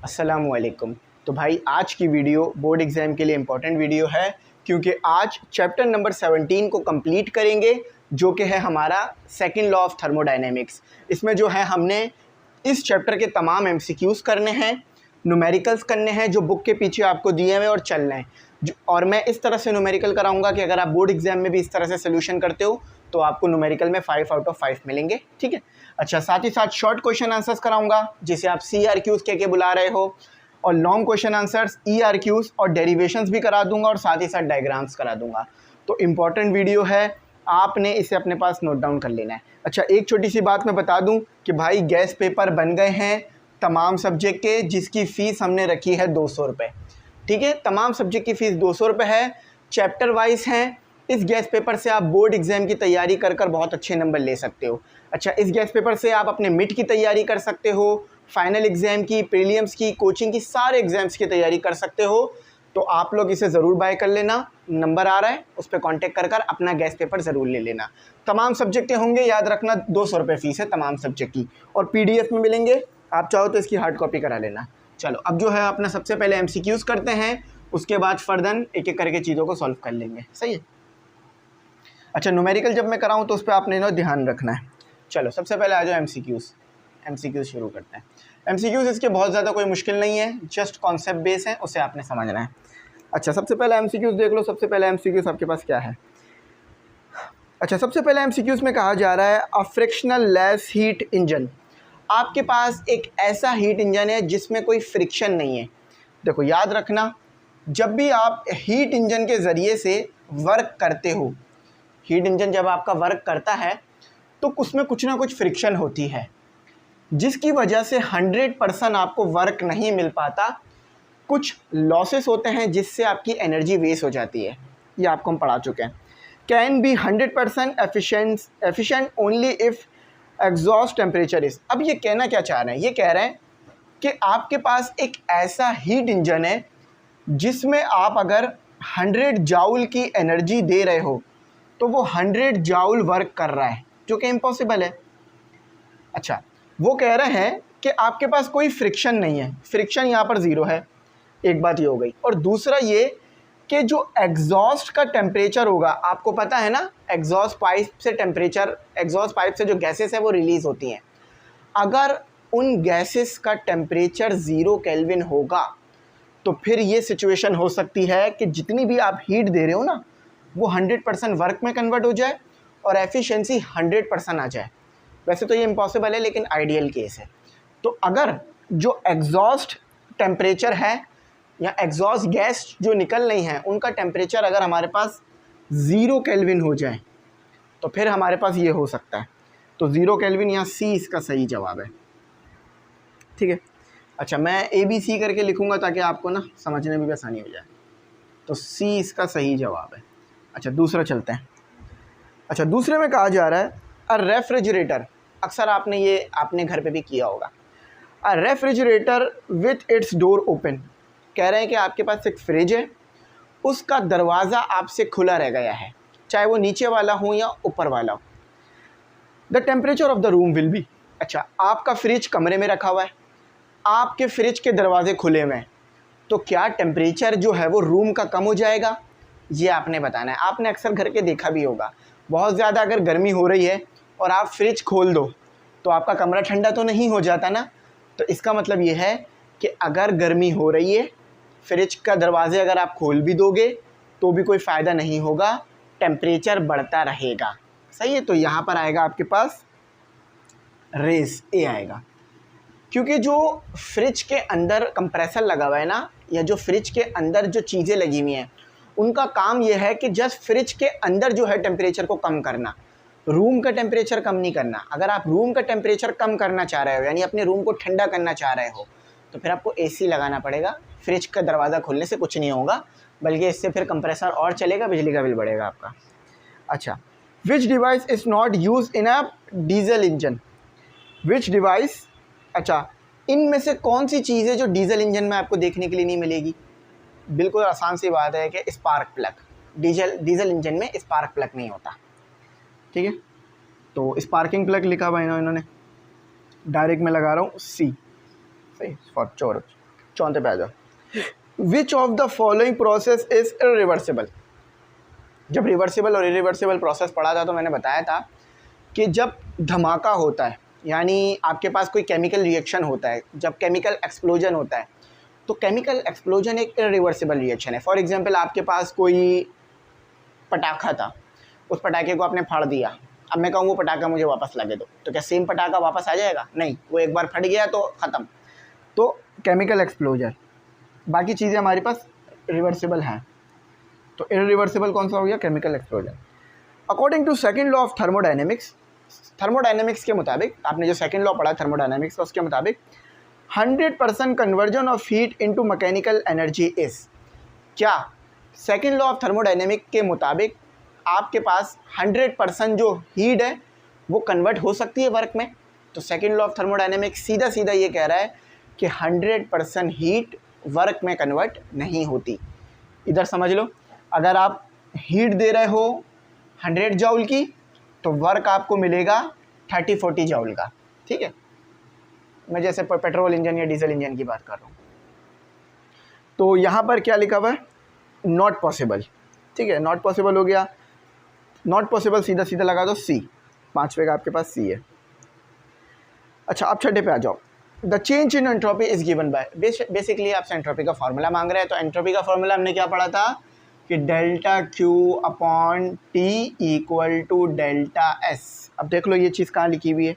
अस्सलामुअलैकुम। तो भाई आज की वीडियो बोर्ड एग्ज़ाम के लिए इम्पॉर्टेंट वीडियो है, क्योंकि आज चैप्टर नंबर 17 को कंप्लीट करेंगे, जो कि है हमारा सेकंड लॉ ऑफ थर्मोडायनेमिक्स। इसमें जो है हमने इस चैप्टर के तमाम एमसीक्यूज़ करने हैं, न्यूमेरिकल्स करने हैं जो बुक के पीछे आपको दिए हुए और चलना है और मैं इस तरह से न्यूमेरिकल कराऊंगा कि अगर आप बोर्ड एग्जाम में भी इस तरह से सोल्यूशन करते हो तो आपको न्यूमेरिकल में 5 आउट ऑफ 5 मिलेंगे। ठीक है। अच्छा, साथ ही साथ शॉर्ट क्वेश्चन आंसर्स कराऊंगा जिसे आप CRQs के बुला रहे हो, और लॉन्ग क्वेश्चन आंसर्स ERQs और डेरिवेशंस भी करा दूंगा और साथ ही साथ डायग्राम्स करा दूंगा। तो इम्पॉर्टेंट वीडियो है, आपने इसे अपने पास नोट डाउन कर लेना है। अच्छा, एक छोटी सी बात मैं बता दूं कि भाई गैस पेपर बन गए हैं तमाम सब्जेक्ट के, जिसकी फ़ीस हमने रखी है 200 रुपये। ठीक है, तमाम सब्जेक्ट की फ़ीस 200 रुपये है, चैप्टर वाइज हैं। इस गैस पेपर से आप बोर्ड एग्ज़ाम की तैयारी कर कर बहुत अच्छे नंबर ले सकते हो। अच्छा, इस गैस पेपर से आप अपने मिड की तैयारी कर सकते हो, फाइनल एग्ज़ाम की, प्रीलिम्स की, कोचिंग की, सारे एग्ज़ाम्स की तैयारी कर सकते हो। तो आप लोग इसे ज़रूर बाय कर लेना, नंबर आ रहा है उस पर कॉन्टेक्ट कर कर अपना गैस पेपर ज़रूर ले लेना। तमाम सब्जेक्टें होंगे, याद रखना 200 रुपये फ़ीस है तमाम सब्जेक्ट की, और PDF में मिलेंगे, आप चाहो तो इसकी हार्ड कॉपी करा लेना। चलो, अब जो है अपना सबसे पहले MCQs करते हैं, उसके बाद फर्दर एक एक करके चीज़ों को सॉल्व कर लेंगे। सही है। अच्छा, न्यूमेरिकल जब मैं कराऊँ तो उस पर आपने ना ध्यान रखना है। चलो, सबसे पहले आ जाओ MCQs शुरू करते हैं। MCQs इसके बहुत ज़्यादा कोई मुश्किल नहीं है, जस्ट कॉन्सेप्ट बेस है, उसे आपने समझना है। अच्छा, सबसे पहले MCQs देख लो। सबसे पहले MCQs आपके पास क्या है? अच्छा, सबसे पहले MCQs में कहा जा रहा है अ फ्रिक्शनल लेस हीट इंजन। आपके पास एक ऐसा हीट इंजन है जिसमें कोई फ्रिक्शन नहीं है। देखो, याद रखना, जब भी आप हीट इंजन के ज़रिए से वर्क करते हो, हीट इंजन जब आपका वर्क करता है तो उसमें कुछ ना कुछ फ्रिक्शन होती है, जिसकी वजह से 100% आपको वर्क नहीं मिल पाता। कुछ लॉसेस होते हैं जिससे आपकी एनर्जी वेस्ट हो जाती है, ये आपको हम पढ़ा चुके हैं। Can be 100% efficient only if exhaust temperature is. अब ये कहना क्या चाह रहे हैं? ये कह रहे हैं कि आपके पास एक ऐसा हीट इंजन है जिसमें आप अगर 100 जाउल की एनर्जी दे रहे हो तो वो 100 जाउल वर्क कर रहा है, जो कि इम्पॉसिबल है। अच्छा, वो कह रहे हैं कि आपके पास कोई फ्रिक्शन नहीं है, फ्रिक्शन यहाँ पर ज़ीरो है। एक बात ये हो गई, और दूसरा ये कि जो एग्जॉस्ट का टेम्परेचर होगा, आपको पता है ना, एग्जॉस्ट पाइप से टेम्परेचर, एग्जॉस्ट पाइप से जो गैसेस है वो रिलीज़ होती हैं। अगर उन गैसेस का टेम्परेचर 0 केल्विन होगा तो फिर ये सिचुएशन हो सकती है कि जितनी भी आप हीट दे रहे हो ना, वो 100% वर्क में कन्वर्ट हो जाए और एफिशिएंसी 100% आ जाए। वैसे तो ये इम्पॉसिबल है, लेकिन आइडियल केस है। तो अगर जो एग्जॉस्ट टेम्परेचर है या एग्जॉस्ट गैस जो निकल रही हैं उनका टेम्परेचर अगर हमारे पास 0 केल्विन हो जाए तो फिर हमारे पास ये हो सकता है। तो 0 केल्विन, यहाँ C इसका सही जवाब है। ठीक है। अच्छा, मैं ABC करके लिखूंगा ताकि आपको ना समझने में भी आसानी हो जाए। तो C इसका सही जवाब है। अच्छा, दूसरा चलते हैं। अच्छा, दूसरे में कहा जा रहा है अ रेफ्रिजरेटर। अक्सर आपने घर पे भी किया होगा। अ refrigerator with its door open. कह रहे हैं कि आपके पास एक फ्रिज है, उसका दरवाज़ा आपसे खुला रह गया है, चाहे वो नीचे वाला हो या ऊपर वाला हो। The temperature of the room will be. अच्छा, आपका फ्रिज कमरे में रखा हुआ है, आपके फ्रिज के दरवाजे खुले हुए हैं, तो क्या टेम्परेचर जो है वो रूम का कम हो जाएगा? ये आपने बताना है। आपने अक्सर घर के देखा भी होगा, बहुत ज़्यादा अगर गर्मी हो रही है और आप फ्रिज खोल दो तो आपका कमरा ठंडा तो नहीं हो जाता ना। तो इसका मतलब ये है कि अगर गर्मी हो रही है, फ्रिज का दरवाजे अगर आप खोल भी दोगे तो भी कोई फ़ायदा नहीं होगा, टेम्परेचर बढ़ता रहेगा। सही है। तो यहाँ पर आएगा आपके पास रेस, ए आएगा, क्योंकि जो फ्रिज के अंदर कंप्रेसर लगा हुआ है ना, या जो फ्रिज के अंदर जो चीज़ें लगी हुई हैं, उनका काम यह है कि जस्ट फ्रिज के अंदर जो है टेम्परेचर को कम करना, रूम का टेम्परेचर कम नहीं करना। अगर आप रूम का टेम्परेचर कम करना चाह रहे हो, यानी अपने रूम को ठंडा करना चाह रहे हो, तो फिर आपको AC लगाना पड़ेगा। फ्रिज का दरवाज़ा खोलने से कुछ नहीं होगा, बल्कि इससे फिर कंप्रेसर और चलेगा, बिजली का बिल बढ़ेगा आपका। अच्छा, विच device is not use in a diesel engine. Which device, अच्छा, इनमें से कौन सी चीज़ है जो डीजल इंजन में आपको देखने के लिए नहीं मिलेगी? बिल्कुल आसान सी बात है कि स्पार्क प्लग। डीजल इंजन में स्पार्क प्लग नहीं होता। ठीक है। तो स्पार्किंग प्लग लिखा हुआ है इन्होंने, डायरेक्ट मैं लगा रहा हूँ C, सही, फॉर श्योर। चौथे पे आ जाओ। Which of the following process is irreversible. जब रिवर्सिबल और इरिवर्सिबल प्रोसेस पढ़ा था तो मैंने बताया था कि जब धमाका होता है, यानी आपके पास कोई केमिकल रिएक्शन होता है, जब केमिकल एक्सप्लोजन होता है, तो केमिकल एक्सप्लोजन एक इरिवर्सिबल रिएक्शन है। फॉर एग्जांपल आपके पास कोई पटाखा था, उस पटाखे को आपने फाड़ दिया, अब मैं कहूँ वो पटाखा मुझे वापस लगे दो, तो क्या सेम पटाखा वापस आ जाएगा? नहीं, वो एक बार फट गया तो ख़त्म। तो केमिकल एक्सप्लोजर, बाकी चीज़ें हमारे पास रिवर्सिबल हैं, तो इरिवर्सिबल कौन सा हो गया? Chemical explosion. According to second law of thermodynamics, thermodynamics के मुताबिक, आपने जो सेकंड लॉ पढ़ा थर्मोडायनेमिक्स का, उसके मुताबिक 100% conversion of heat into mechanical energy is. क्या सेकंड लॉ ऑफ थर्मोडायनेमिक के मुताबिक आपके पास 100% जो हीट है वो कन्वर्ट हो सकती है वर्क में? तो सेकंड लॉ ऑफ थर्मोडायनेमिक सीधा सीधा ये कह रहा है कि 100% हीट वर्क में कन्वर्ट नहीं होती। इधर समझ लो, अगर आप हीट दे रहे हो 100 जूल की, तो वर्क आपको मिलेगा 30-40 जूल का। ठीक है, मैं जैसे पेट्रोल इंजन या डीजल इंजन की बात कर रहा हूँ। तो यहाँ पर क्या लिखा हुआ है? Not possible. ठीक है, नॉट पॉसिबल हो गया, नॉट पॉसिबल सीधा सीधा लगा दो सी, 5वें का आपके पास सी है। अच्छा, अब छठे पे आ जाओ। The change in entropy is given by, basically आपसे एंट्रोपी का फॉर्मूला मांग रहे हैं। तो एंट्रोपी का फॉर्मूला हमने क्या पढ़ा था कि delta Q upon T equal to delta S. अब देख लो ये चीज़ कहाँ लिखी हुई है,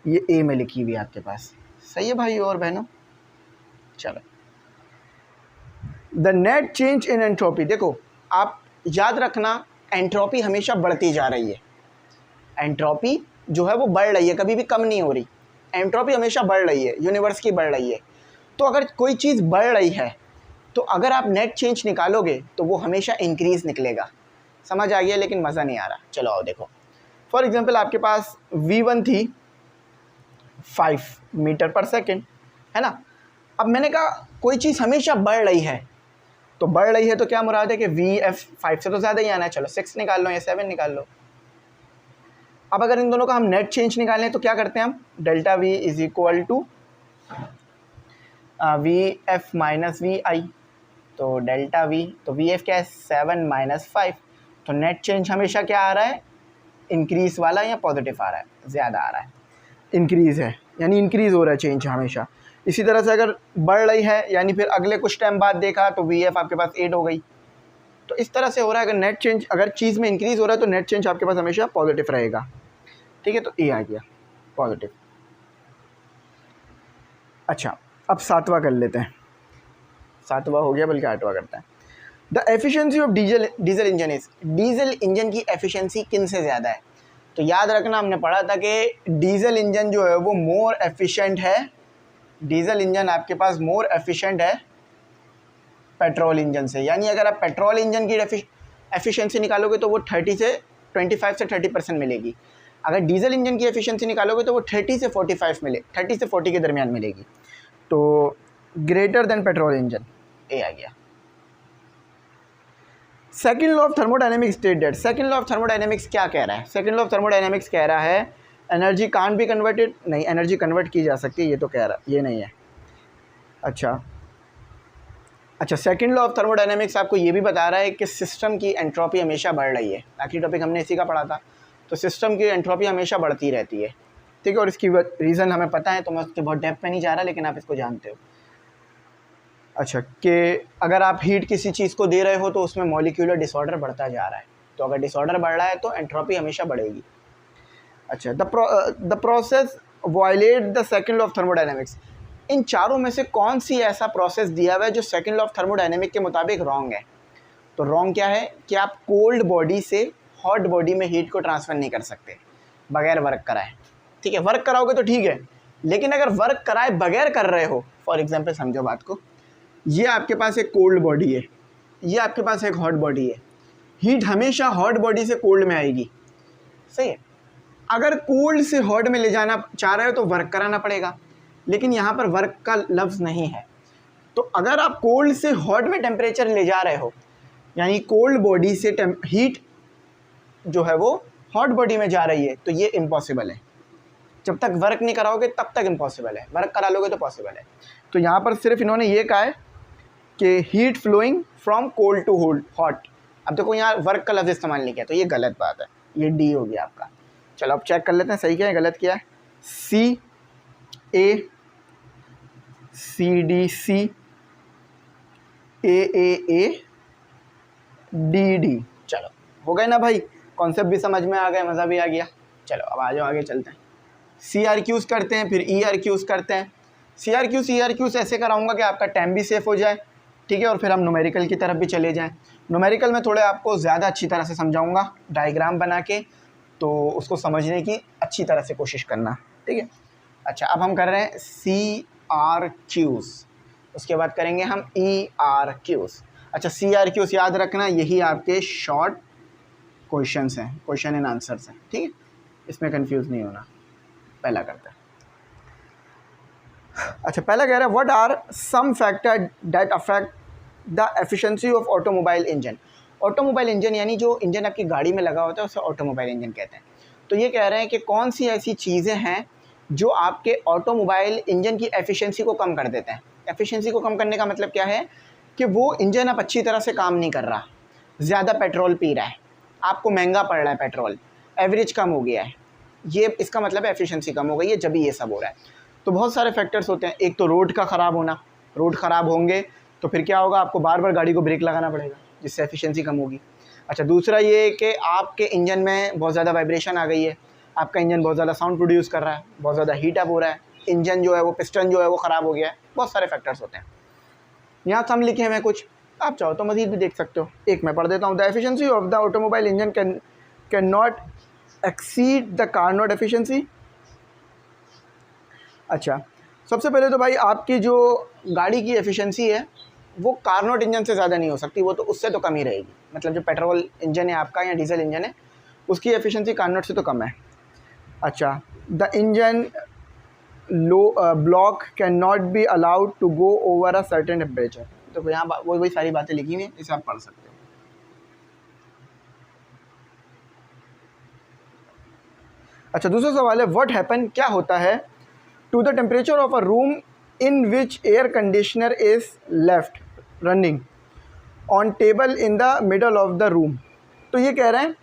ये ए में लिखी हुई है आपके पास। सही है भाई और बहनों? चलो, the net change in entropy, देखो आप याद रखना एंट्रोपी हमेशा बढ़ती जा रही है। एंट्रोपी जो है वो बढ़ रही है, कभी भी कम नहीं हो रही। एंट्रोपी हमेशा बढ़ रही है, यूनिवर्स की बढ़ रही है। तो अगर कोई चीज़ बढ़ रही है तो अगर आप नेट चेंज निकालोगे तो वो हमेशा इंक्रीज़ निकलेगा। समझ आ गया? लेकिन मज़ा नहीं आ रहा। चलो आओ देखो, फॉर एग्जांपल आपके पास V1 थी 5 मीटर पर सेकेंड, है ना। अब मैंने कहा कोई चीज़ हमेशा बढ़ रही है, तो बढ़ रही है तो क्या मुराद है कि VF 5 से तो ज़्यादा ही आना है। चलो 6 निकाल लो या 7 निकाल लो। अब अगर इन दोनों का हम नेट चेंज निकालें तो क्या करते हैं हम? Delta V is equal to VF minus VI। तो डेल्टा V, तो VF क्या है? 7 माइनस 5। तो नेट चेंज हमेशा क्या आ रहा है? इंक्रीज़ वाला या पॉजिटिव आ रहा है? ज़्यादा आ रहा है, इंक्रीज़ है, यानी इंक्रीज़ हो रहा है चेंज हमेशा। इसी तरह से अगर बढ़ रही है यानी फिर अगले कुछ टाइम बाद देखा तो VF आपके पास 8 हो गई। तो इस तरह से हो रहा है। अगर नेट चेंज, अगर चीज़ में इंक्रीज़ हो रहा है तो नेट चेंज आपके पास हमेशा पॉजिटिव रहेगा। ठीक है, तो ए आ गया पॉजिटिव। अच्छा, अब 7वां कर लेते हैं। 7वां हो गया, बल्कि 8वां करते हैं। The efficiency of diesel engine is, diesel engine की एफिशिएंसी किन से ज़्यादा है? तो याद रखना, हमने पढ़ा था कि डीजल इंजन जो है वो मोर एफिशिएंट है। डीजल इंजन आपके पास मोर एफिशिएंट है पेट्रोल इंजन से। यानी अगर आप पेट्रोल इंजन की एफिशिएंसी निकालोगे तो वो 25 से 30% मिलेगी। अगर डीजल इंजन की एफिशिएंसी निकालोगे तो वो 30 से 40 के दरमियान मिलेगी। तो ग्रेटर देन पेट्रोल इंजन, ए आ गया। Second law of thermodynamics state that, second law of thermodynamics क्या कह रहा है? सेकेंड लॉ ऑफ थर्मोडायनेमिक्स कह रहा है एनर्जी कांट बी कन्वर्टेड, नहीं, एनर्जी कन्वर्ट की जा सकती है, ये तो कह रहा, ये नहीं है। अच्छा, सेकेंड लॉ ऑफ थर्मोडायनेमिक्स आपको ये भी बता रहा है कि सिस्टम की एंट्रोपी हमेशा बढ़ रही है। आखिरी टॉपिक हमने इसी का पढ़ा था। तो सिस्टम की एंट्रोपी हमेशा बढ़ती रहती है। ठीक है, और इसकी रीज़न हमें पता है, तो मैं उसके बहुत डेप्थ में नहीं जा रहा, लेकिन आप इसको जानते हो। अच्छा, कि अगर आप हीट किसी चीज़ को दे रहे हो तो उसमें मॉलिक्यूलर डिसऑर्डर बढ़ता जा रहा है। तो अगर डिसऑर्डर बढ़ रहा है तो एंट्रोपी हमेशा बढ़ेगी। अच्छा, the process violate the second law of thermodynamics. इन चारों में से कौन सी ऐसा प्रोसेस दिया हुआ है जो सेकेंड लॉ ऑफ थर्मोडायनेमिक के मुताबिक रॉन्ग है? तो रॉन्ग क्या है कि आप कोल्ड बॉडी से हॉट बॉडी में हीट को ट्रांसफ़र नहीं कर सकते बगैर वर्क कराए। ठीक है, वर्क कराओगे तो ठीक है, लेकिन अगर वर्क कराए बगैर कर रहे हो, फॉर एग्जांपल समझो बात को, ये आपके पास एक कोल्ड बॉडी है, ये आपके पास एक हॉट बॉडी है। हीट हमेशा हॉट बॉडी से कोल्ड में आएगी, सही है। अगर कोल्ड से हॉट में ले जाना चाह रहे हो तो वर्क कराना पड़ेगा, लेकिन यहाँ पर वर्क का लफ्ज़ नहीं है। तो अगर आप कोल्ड से हॉट में टेम्परेचर ले जा रहे हो, यानी कोल्ड बॉडी से हीट जो है वो हॉट बॉडी में जा रही है, तो ये इम्पॉसिबल है। जब तक वर्क नहीं कराओगे तब तक इम्पॉसिबल है, वर्क करा लोगे तो पॉसिबल है। तो यहाँ पर सिर्फ इन्होंने ये कहा है कि heat flowing from cold to hot. अब देखो यहाँ वर्क का लफ्ज़ इस्तेमाल नहीं किया, तो ये गलत बात है, ये डी हो गया आपका। चलो अब चेक कर लेते हैं सही क्या है गलत क्या है। C A C D C A D D. चलो हो गए ना भाई, कॉन्सेप्ट भी समझ में आ गए, मज़ा भी आ गया। चलो अब आ जाओ आगे चलते हैं। सी आर क्यूज़ करते हैं, फिर ई आर क्यूज़ करते हैं। सी आर क्यूज़ ऐसे कराऊंगा कि आपका टाइम भी सेफ हो जाए, ठीक है, और फिर हम न्यूमेरिकल की तरफ भी चले जाएं। न्यूमेरिकल में थोड़े आपको ज़्यादा अच्छी तरह से समझाऊंगा डायग्राम बना के, तो उसको समझने की अच्छी तरह से कोशिश करना, ठीक है। अच्छा अब हम कर रहे हैं सी आर क्यूज़, उसके बाद करेंगे हम ई आर क्यूज़। अच्छा सी आर क्यूज़ याद रखना, यही आपके शॉर्ट क्वेश्चंस हैं, क्वेश्चन एंड आंसर्स हैं, ठीक है, इसमें कंफ्यूज नहीं होना। पहला करते हैं। अच्छा पहला कह रहा है what are some factor that affect the efficiency of automobile engine. Automobile engine यानी जो इंजन आपकी गाड़ी में लगा होता है उसे ऑटोमोबाइल इंजन कहते हैं। तो ये कह रहे हैं कि कौन सी ऐसी चीज़ें हैं जो आपके ऑटोमोबाइल इंजन की एफिशिएंसी को कम कर देते हैं। एफिशिएंसी को कम करने का मतलब क्या है कि वो इंजन अब अच्छी तरह से काम नहीं कर रहा, ज़्यादा पेट्रोल पी रहा है, आपको महंगा पड़ रहा है पेट्रोल, एवरेज कम हो गया है, ये इसका मतलब है एफिशिएंसी कम हो गई है, जब भी ये सब हो रहा है। तो बहुत सारे फैक्टर्स होते हैं। एक तो रोड का ख़राब होना, रोड ख़राब होंगे तो फिर क्या होगा, आपको बार बार गाड़ी को ब्रेक लगाना पड़ेगा जिससे एफिशिएंसी कम होगी। अच्छा दूसरा ये कि आपके इंजन में बहुत ज़्यादा वाइब्रेशन आ गई है, आपका इंजन बहुत ज़्यादा साउंड प्रोड्यूस कर रहा है, बहुत ज़्यादा हीट अप हो रहा है, इंजन जो है वो पिस्टन जो है वो ख़राब हो गया है। बहुत सारे फैक्टर्स होते हैं, यहाँ सम लिखे हैं कुछ, आप चाहो तो मज़ीद भी देख सकते हो। एक मैं पढ़ देता हूँ। The efficiency of the automobile engine can not exceed the Carnot efficiency. अच्छा सबसे पहले तो भाई आपकी जो गाड़ी की एफिशिएंसी है वो कार्नोट इंजन से ज़्यादा नहीं हो सकती, वो तो उससे तो कम ही रहेगी। मतलब जो पेट्रोल इंजन है आपका या डीजल इंजन है उसकी एफिशिएंसी कार्नोट से तो कम है। अच्छा the engine block can not be allowed to go over a certain temperature. तो यहाँ वही सारी बातें लिखी हुई हैं, इसे आप पढ़ सकते हो। अच्छा दूसरा सवाल है व्हाट हैपन, क्या होता है to the temperature of a room in which air conditioner is left running on table in the middle of the room. तो ये कह रहे हैं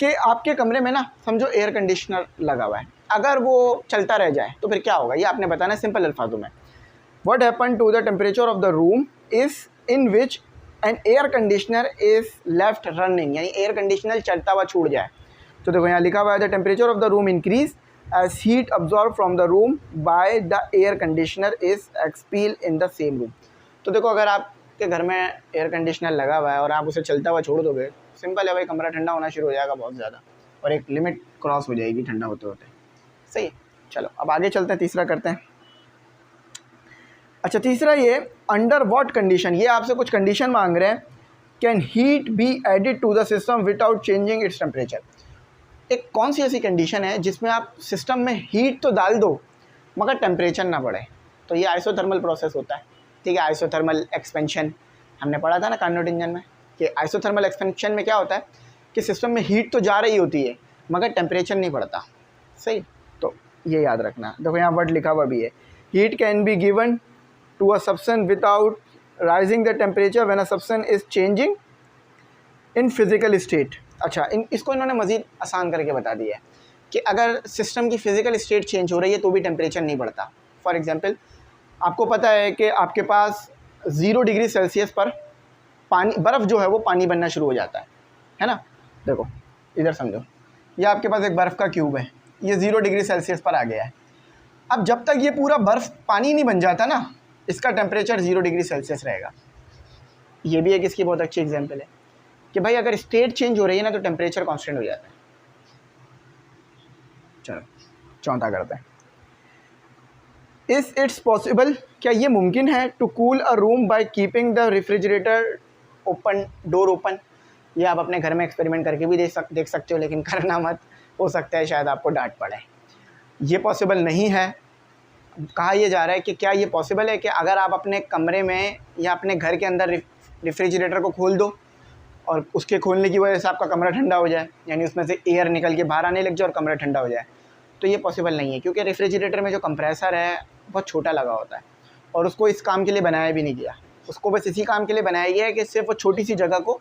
कि आपके कमरे में ना समझो एयर कंडीशनर लगा हुआ है, अगर वो चलता रह जाए तो फिर क्या होगा, ये आपने बताना है सिंपल अल्फाजों में। What happen to the temperature of the room is in which an air conditioner is left running, यानी एयर कंडीशनर चलता हुआ छूट जाए। तो देखो यहाँ लिखा हुआ है the temperature of the room increase as heat absorbed from the room by the air conditioner is expelled in the same room। तो देखो अगर आपके घर में एयर कंडीशनर लगा हुआ है और आप उसे चलता हुआ छोड़ दोगे, सिंपल है भाई, कमरा ठंडा होना शुरू हो जाएगा बहुत ज़्यादा, और एक लिमिट क्रॉस हो जाएगी ठंडा होते होते। सही है, चलो अब आगे चलते हैं, तीसरा करते हैं। अच्छा तीसरा ये अंडर व्हाट कंडीशन, ये आपसे कुछ कंडीशन मांग रहे हैं। Can heat be added to the system without changing its temperature. एक कौन सी ऐसी कंडीशन है जिसमें आप सिस्टम में हीट तो डाल दो मगर टेम्परेचर ना बढ़े। तो ये आइसोथर्मल प्रोसेस होता है, ठीक है। आइसोथर्मल एक्सपेंशन हमने पढ़ा था ना कार्नोट इंजन में, कि आइसोथर्मल एक्सपेंशन में क्या होता है कि सिस्टम में हीट तो जा रही होती है मगर टेम्परेचर नहीं बढ़ता। सही, तो ये याद रखना। देखो यहाँ वर्ड लिखा हुआ भी है, heat can be given to a substance without rising the temperature when a substance is changing in physical state. अच्छा इसको इन्होंने मज़ीद आसान करके बता दिया है कि अगर सिस्टम की फ़िज़िकल स्टेट चेंज हो रही है तो भी टेम्परेचर नहीं बढ़ता। फॉर एग्ज़ाम्पल आपको पता है कि आपके पास 0 डिग्री सेल्सियस पर पानी, बर्फ़ जो है वो पानी बनना शुरू हो जाता है ना। देखो इधर समझो, ये आपके पास एक बर्फ़ का क्यूब है, ये 0 डिग्री सेल्सियस पर आ गया है। अब जब तक ये पूरा बर्फ़ पानी नहीं बन जाता ना, इसका टेम्परेचर 0 डिग्री सेल्सियस रहेगा। ये भी एक इसकी बहुत अच्छी एग्जाम्पल है कि भाई अगर स्टेट चेंज हो रही है ना तो टेम्परेचर कांस्टेंट हो जाता है। चलो चौथा करते हैं। इज इट्स पॉसिबल, क्या ये मुमकिन है to cool a room by keeping the refrigerator open, door open. ये आप अपने घर में एक्सपेरिमेंट करके भी देख सकते हो, लेकिन करना मत, हो सकता है शायद आपको डांट पड़े। ये पॉसिबल नहीं है। कहा यह जा रहा है कि क्या ये पॉसिबल है कि अगर आप अपने कमरे में या अपने घर के अंदर रेफ्रिजरेटर को खोल दो और उसके खोलने की वजह से आपका कमरा ठंडा हो जाए, यानी उसमें से एयर निकल के बाहर आने लग जाए और कमरा ठंडा हो जाए। तो ये पॉसिबल नहीं है, क्योंकि रेफ्रिजरेटर में जो कंप्रेसर है बहुत छोटा लगा होता है और उसको इस काम के लिए बनाया भी नहीं गया। उसको बस इसी काम के लिए बनाया गया है कि सिर्फ वो छोटी सी जगह को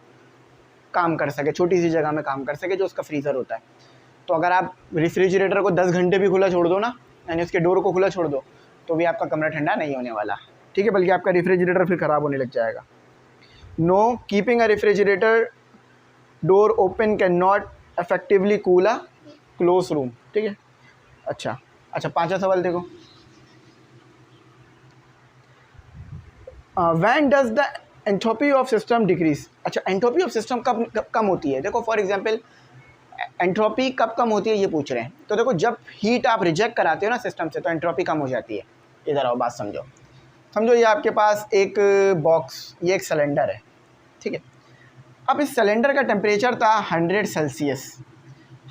काम कर सके, छोटी सी जगह में काम कर सके, जो उसका फ्रीज़र होता है। तो अगर आप रेफ्रिजरेटर को 10 घंटे भी खुला छोड़ दो ना, यानी उसके डोर को खुला छोड़ दो, तो भी आपका कमरा ठंडा नहीं होने वाला, ठीक है, बल्कि आपका रेफ्रिजरेटर फिर ख़राब होने लग जाएगा। No, keeping a refrigerator door open can not effectively cool a close room, ठीक है। अच्छा, पांचवा सवाल देखो, when does the entropy of system decrease. अच्छा, एंट्रोपी ऑफ सिस्टम कब कम होती है? देखो फॉर एग्जांपल एंट्रोपी कब कम होती है ये पूछ रहे हैं। तो देखो जब हीट आप रिजेक्ट कराते हो ना सिस्टम से, तो एंट्रोपी कम हो जाती है। इधर आओ, बात समझो ये आपके पास एक बॉक्स, ये एक सिलेंडर है, ठीक है। अब इस सिलेंडर का टेम्परेचर था 100 सेल्सियस।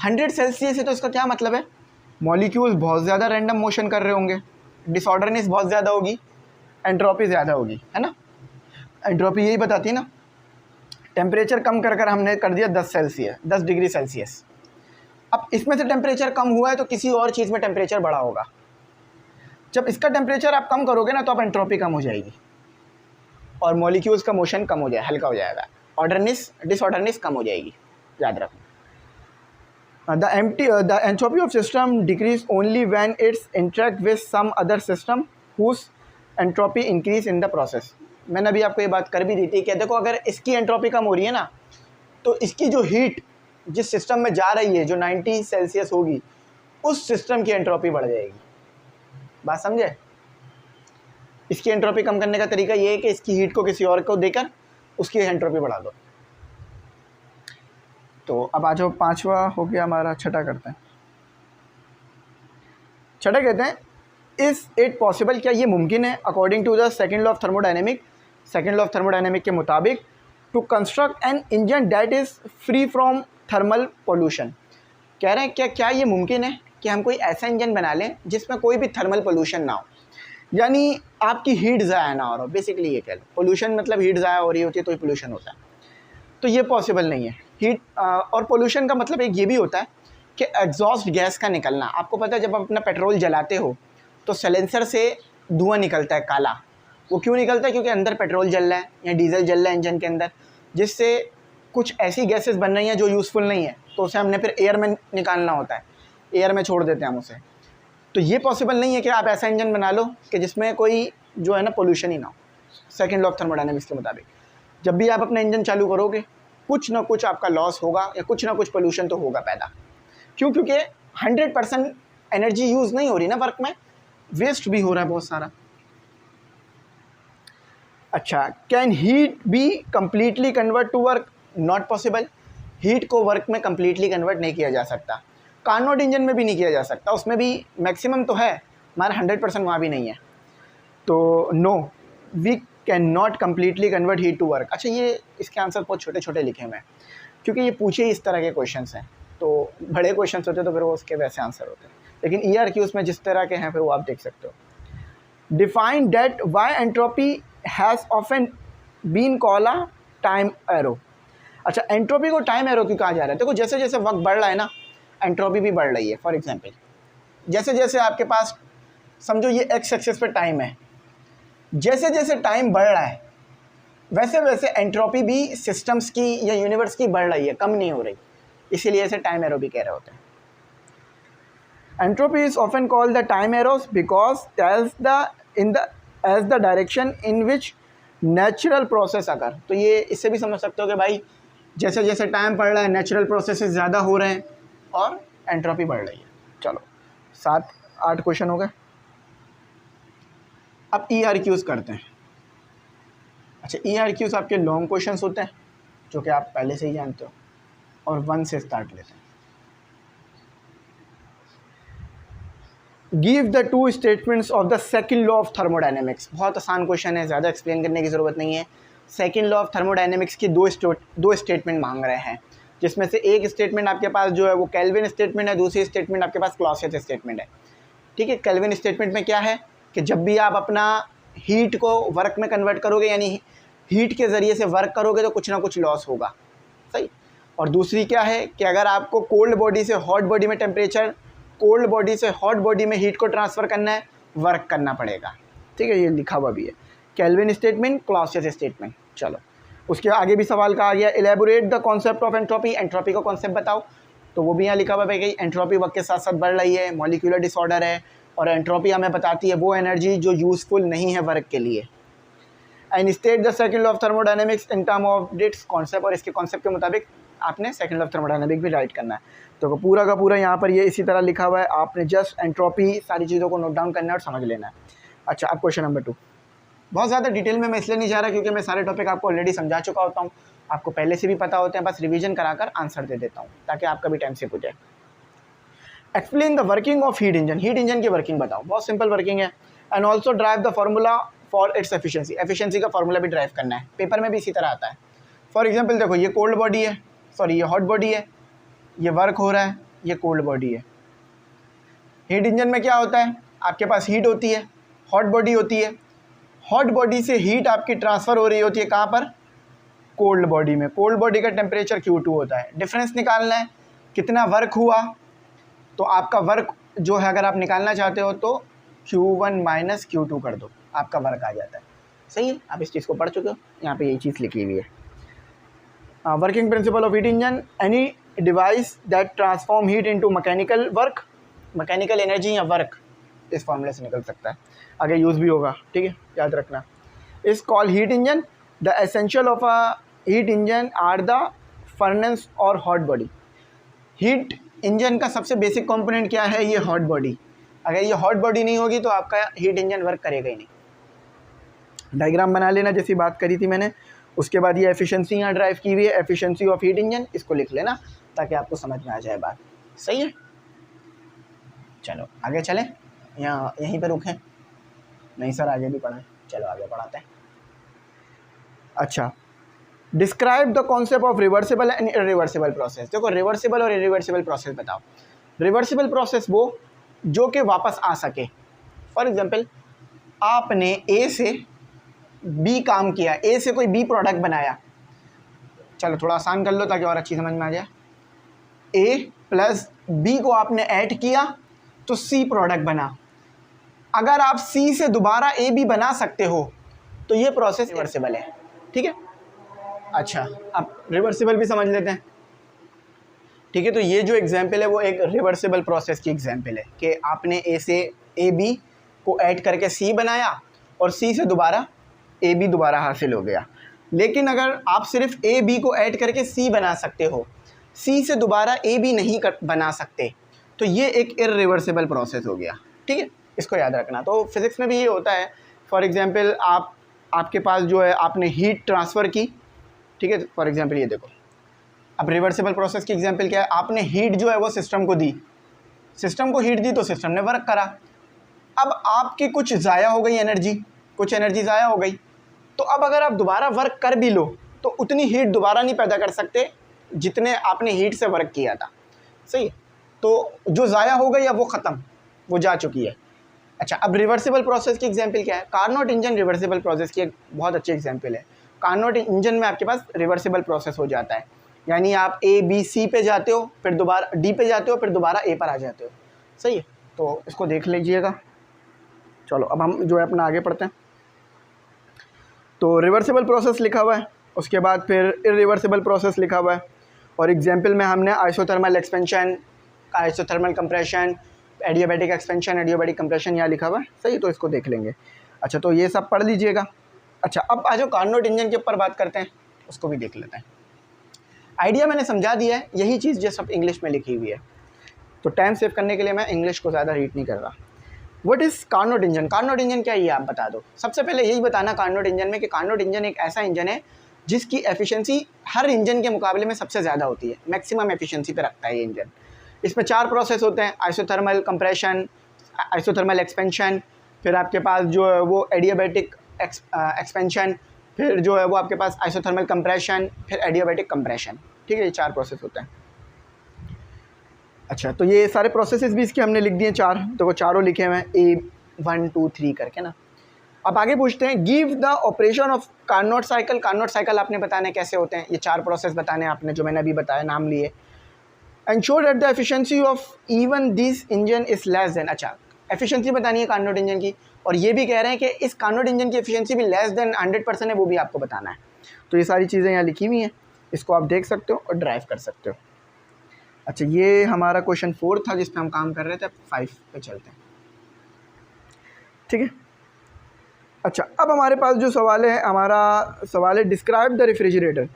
100 सेल्सियस है तो इसका क्या मतलब है? मॉलिक्यूल्स बहुत ज़्यादा रैंडम मोशन कर रहे होंगे, डिसऑर्डरनेस बहुत ज़्यादा होगी, एंट्रोपी ज़्यादा होगी, है ना। एंट्रोपी यही बताती है ना। टेम्परेचर कम कर हमने कर दिया 10 डिग्री सेल्सियस। अब इसमें से टेम्परेचर कम हुआ है तो किसी और चीज़ में टेम्परेचर बढ़ा होगा। जब इसका टेम्परेचर आप कम करोगे ना, तो आप एंट्रोपी कम हो जाएगी और मॉलिक्यूल्स का मोशन कम हो जाए, हल्का हो जाएगा, डिसऑर्डरनेस कम हो जाएगी, याद रखना। The entropy of system decrease only when it's interact with some other system whose entropy increase in the process। मैंने अभी आपको ये बात कर भी दी थी कि देखो अगर इसकी एंट्रोपी कम हो रही है ना, तो इसकी जो हीट जिस सिस्टम में जा रही है, जो 90 सेल्सियस होगी, उस सिस्टम की एंट्रोपी बढ़ जाएगी। बात समझे? इसकी एंट्रोपी कम करने का तरीका ये है कि इसकी हीट को किसी और को देकर उसकी एंट्रोपी बढ़ा दो। तो अब आ जाओ, पांचवा हो गया हमारा, छठा करते हैं। छठा कहते हैं, इज इट पॉसिबल, क्या ये मुमकिन है, according to the second law of thermodynamic, second law of thermodynamic के मुताबिक, to construct an engine that is free from thermal pollution. कह रहे हैं क्या ये मुमकिन है कि हम कोई ऐसा इंजन बना लें जिसमें कोई भी थर्मल पोल्यूशन ना हो, यानी आपकी हीट ज़ाया ना हो रहा। बेसिकली ये कह लो, पोल्यूशन मतलब हीट ज़ाया हो रही होती है तो ही पोल्यूशन होता है। तो ये पॉसिबल नहीं है। हीट और पोल्यूशन का मतलब एक ये भी होता है कि एग्जॉस्ट गैस का निकलना। आपको पता है जब आप अपना पेट्रोल जलाते हो तो साइलेंसर से धुआं निकलता है काला। वो क्यों निकलता है? क्योंकि अंदर पेट्रोल जल रहा है या डीजल जल रहा है इंजन के अंदर, जिससे कुछ ऐसी गैसेस बन रही हैं जो यूज़फुल नहीं है, तो उसे हमने फिर एयर में निकालना होता है, एयर में छोड़ देते हैं हम उसे। तो ये पॉसिबल नहीं है कि आप ऐसा इंजन बना लो कि जिसमें कोई जो है ना पोल्यूशन ही ना हो, सेकेंड लॉ ऑफ थर्मोडायनेमिक्स के मुताबिक। जब भी आप अपना इंजन चालू करोगे कुछ ना कुछ आपका लॉस होगा या कुछ ना कुछ पोल्यूशन तो होगा पैदा। क्यों? क्योंकि 100% एनर्जी यूज़ नहीं हो रही ना वर्क में, वेस्ट भी हो रहा है बहुत सारा। अच्छा, can heat be completely convert to work? Not possible. Heat को वर्क में कम्प्लीटली कन्वर्ट नहीं किया जा सकता। कार्नोट इंजन में भी नहीं किया जा सकता, उसमें भी मैक्सिमम तो है, हमारा 100% वहाँ भी नहीं है। तो no, we can not completely convert heat to work. अच्छा, ये इसके आंसर बहुत छोटे छोटे लिखे हुए हैं, क्योंकि ये पूछे इस तरह के क्वेश्चंस हैं। तो बड़े क्वेश्चंस होते तो फिर वो उसके वैसे आंसर होते हैं, लेकिन ERQs में जिस तरह के हैं फिर वो आप देख सकते हो। Define that why entropy has often been called a time arrow. अच्छा, एंट्रोपी को टाइम एरो क्यों कहा जा रहा है? देखो जैसे जैसे वक्त बढ़ रहा है ना, एंट्रोपी भी बढ़ रही है। फॉर एग्जाम्पल, जैसे जैसे आपके पास समझो ये एक्स एक्सिस पे टाइम है, जैसे जैसे टाइम बढ़ रहा है वैसे वैसे एंट्रोपी भी सिस्टम्स की या यूनिवर्स की बढ़ रही है, कम नहीं हो रही। इसीलिए इसे टाइम एरो भी कह रहे होते हैं। Entropy is often called the time arrows because as the direction in which natural process occur. तो ये इससे भी समझ सकते हो कि भाई जैसे जैसे टाइम बढ़ रहा है नेचुरल प्रोसेसेस ज़्यादा हो रहे हैं और एंट्रोपी बढ़ रही है। चलो 7-8 क्वेश्चन हो गए। अब ERQs करते हैं। अच्छा, ERQs आपके लॉन्ग क्वेश्चंस होते हैं जो कि आप पहले से ही जानते हो, और 1 से स्टार्ट लेते हैं। Give the 2 statements of the second law of thermodynamics. बहुत आसान क्वेश्चन है, ज़्यादा एक्सप्लेन करने की ज़रूरत नहीं है। सेकेंड लॉ ऑफ थर्मोडायनेमिक्स की दो स्टेटमेंट मांग रहे हैं, जिसमें से एक स्टेटमेंट आपके पास जो है वो केल्विन स्टेटमेंट है, दूसरी स्टेटमेंट आपके पास क्लॉसियस स्टेटमेंट है। ठीक है, केल्विन स्टेटमेंट में क्या है कि जब भी आप अपना हीट को वर्क में कन्वर्ट करोगे, यानी हीट के ज़रिए से वर्क करोगे, तो कुछ ना कुछ लॉस होगा, सही। और दूसरी क्या है कि अगर आपको कोल्ड बॉडी से हॉट बॉडी में टेम्परेचर कोल्ड बॉडी से हॉट बॉडी में हीट को ट्रांसफ़र करना है, वर्क करना पड़ेगा। ठीक है, ये लिखा हुआ भी है, केल्विन स्टेटमेंट, क्लॉसियस स्टेटमेंट। चलो उसके आगे भी सवाल कहा गया, elaborate the concept of entropy, entropy का कॉन्सेप्ट बताओ। तो वो भी यहाँ लिखा हुआ है कि एंट्रोपी वक्त के साथ साथ बढ़ रही है, मॉलिक्यूलर डिसऑर्डर है, और एंट्रोपी हमें बताती है वो एनर्जी जो यूज़फुल नहीं है वर्क के लिए। And state the second law of thermodynamics in term of its concept, और इसके कॉन्सेप्ट के मुताबिक आपने सेकंड लॉ ऑफ थर्मोडायनेमिक्स भी राइट करना है। तो पूरा का पूरा यहाँ पर ये इसी तरह लिखा हुआ है, आपने जस्ट एंट्रोपी सारी चीज़ों को नोट डाउन करना है और समझ लेना है। अच्छा, अब क्वेश्चन नंबर 2। बहुत ज़्यादा डिटेल में मैं इसलिए नहीं जा रहा क्योंकि मैं सारे टॉपिक आपको ऑलरेडी समझा चुका होता हूँ, आपको पहले से भी पता होते हैं, बस रिवीजन कराकर आंसर दे देता हूँ ताकि आपका भी टाइम से पूछे। Explain the working of heat engine, heat engine की वर्किंग बताओ। बहुत सिंपल वर्किंग है। And also drive the formula for its efficiency, efficiency का फार्मूला भी ड्राइव करना है, पेपर में भी इसी तरह आता है। फॉर एग्जांपल देखो, ये कोल्ड बॉडी है, सॉरी ये हॉट बॉडी है, ये वर्क हो रहा है, ये कोल्ड बॉडी है। हीट इंजन में क्या होता है, आपके पास हीट होती है, हॉट बॉडी होती है, हॉट बॉडी से हीट आपकी ट्रांसफ़र हो रही होती है कहाँ पर, कोल्ड बॉडी में। कोल्ड बॉडी का टेम्परेचर Q2 होता है। डिफरेंस निकालना है कितना वर्क हुआ, तो आपका वर्क जो है अगर आप निकालना चाहते हो तो Q1 माइनस Q2 कर दो, आपका वर्क आ जाता है। सही है, आप इस चीज़ को पढ़ चुके हो, यहाँ पे यही चीज़ लिखी हुई है। Working principle of heat engine, any device that transform heat into mechanical work, mechanical energy या वर्क, इस फॉर्मूले से निकल सकता है, आगे यूज़ भी होगा। ठीक है, याद रखना। इस call heat engine, the essential of a heat engine are the furnace और हॉट बॉडी। हीट इंजन का सबसे बेसिक कंपोनेंट क्या है, ये हॉट बॉडी। अगर ये हॉट बॉडी नहीं होगी तो आपका हीट इंजन वर्क करेगा ही नहीं। डायग्राम बना लेना जैसी बात करी थी मैंने। उसके बाद ये एफिशिएंसी यहाँ ड्राइव की हुई है, एफिशिएंसी ऑफ हीट इंजन, इसको लिख लेना ताकि आपको समझ में आ जाए बात। सही है, चलो आगे चलें, यहाँ यहीं पर रुकें? नहीं सर, आगे भी पढ़ाएं, चलो आगे पढ़ाते हैं। अच्छा, describe the concept of reversible and irreversible process. देखो, रिवर्सिबल और इरिवर्सिबल प्रोसेस बताओ। रिवर्सिबल प्रोसेस वो जो कि वापस आ सके। फॉर एग्जांपल, आपने ए से बी काम किया, ए से कोई बी प्रोडक्ट बनाया, चलो थोड़ा आसान कर लो ताकि और अच्छी समझ में आ जाए। ए प्लस बी को आपने ऐड किया तो सी प्रोडक्ट बना। अगर आप सी से दोबारा ए बी बना सकते हो तो ये प्रोसेस रिवर्सिबल है। ठीक है, अच्छा अब रिवर्सिबल भी समझ लेते हैं। ठीक है, तो ये जो एग्जाम्पल है वो एक रिवर्सिबल प्रोसेस की एग्जाम्पल है कि आपने ए से ए बी को ऐड करके सी बनाया और सी से दोबारा ए बी दोबारा हासिल हो गया। लेकिन अगर आप सिर्फ ए बी को ऐड करके सी बना सकते हो, सी से दोबारा ए बी नहीं बना सकते, तो ये एक इरिवर्सिबल प्रोसेस हो गया। ठीक है, इसको याद रखना। तो फिज़िक्स में भी ये होता है। फॉर एग्जांपल, आपके पास जो है आपने हीट ट्रांसफ़र की। ठीक है, फॉर एग्जांपल ये देखो, अब रिवर्सिबल प्रोसेस की एग्जांपल क्या है, आपने हीट जो है वो सिस्टम को दी, सिस्टम को हीट दी तो सिस्टम ने वर्क करा। अब आपकी कुछ ज़ाया हो गई एनर्जी, कुछ एनर्जी ज़ाया हो गई, तो अब अगर आप दोबारा वर्क कर भी लो तो उतनी हीट दोबारा नहीं पैदा कर सकते जितने आपने हीट से वर्क किया था। सही है, तो जो ज़ाया हो गई अब वो ख़त्म, वो जा चुकी है। अच्छा, अब रिवर्सिबल प्रोसेस की एग्जांपल क्या है, कार्नोट इंजन रिवर्सिबल प्रोसेस की एक बहुत अच्छी एग्जांपल है। कार्नोट इंजन में आपके पास रिवर्सिबल प्रोसेस हो जाता है, यानी आप ए बी सी पे जाते हो, फिर दोबारा डी पे जाते हो, फिर दोबारा ए पर आ जाते हो। सही है, तो इसको देख लीजिएगा। चलो अब हम जो है अपना आगे पढ़ते हैं। तो रिवर्सिबल प्रोसेस लिखा हुआ है, उसके बाद फिर इरिवर्सिबल प्रोसेस लिखा हुआ है, और एग्जाम्पल में हमने isothermal expansion, isothermal compression, adiabatic expansion, adiabatic compression यहाँ लिखा हुआ है। सही, तो इसको देख लेंगे। अच्छा, तो ये सब पढ़ लीजिएगा। अच्छा, अब आ जाओ कार्नोट इंजन के ऊपर बात करते हैं, उसको भी देख लेते हैं। आइडिया मैंने समझा दिया है, यही चीज़ जो सब इंग्लिश में लिखी हुई है, तो टाइम सेव करने के लिए मैं इंग्लिश को ज़्यादा रीड नहीं कर रहा। What is Carnot engine, Carnot engine क्या है ये आप बता दो। सबसे पहले यही बताना कार्नोट इंजन में कि कार्नोट इंजन एक ऐसा इंजन है जिसकी एफिशिएंसी हर इंजन के मुकाबले में सबसे ज़्यादा होती है, मैक्सिमम एफिशिएंसी पे रखता है ये इंजन। इसमें 4 प्रोसेस होते हैं, आइसोथर्मल कंप्रेशन, आइसोथर्मल एक्सपेंशन, फिर आपके पास जो है वो एडियाबैटिक एक्सपेंशन, फिर जो है वो आपके पास आइसोथर्मल कंप्रेशन, फिर एडियाबैटिक कंप्रेशन। ठीक है, ये 4 प्रोसेस होते हैं। अच्छा, तो ये सारे प्रोसेसेस भी इसके हमने लिख दिए 4, तो वो चारों लिखे हुए हैं A1 2 3 करके ना। अब आगे पूछते हैं, give the operation of Carnot cycle. Carnot cycle आपने बताने कैसे होते हैं, ये 4 प्रोसेस बताने आपने, जो मैंने अभी बताया, नाम लिए। Ensure that the efficiency of even this engine is less than. अच्छा, एफिशिएंसी बतानी है कार्नोट इंजन की, और ये भी कह रहे हैं कि इस कार्नोट इंजन की एफिशिएंसी भी लेस देन 100% है, वो भी आपको बताना है। तो ये सारी चीज़ें यहाँ लिखी हुई हैं, इसको आप देख सकते हो और ड्राइव कर सकते हो। अच्छा, ये हमारा क्वेश्चन 4 था जिस पे हम काम कर रहे थे। 5 पे चलते हैं, ठीक है। अच्छा, अब हमारे पास जो सवाल है, हमारा सवाल है डिस्क्राइब द रेफ्रिजरेटर।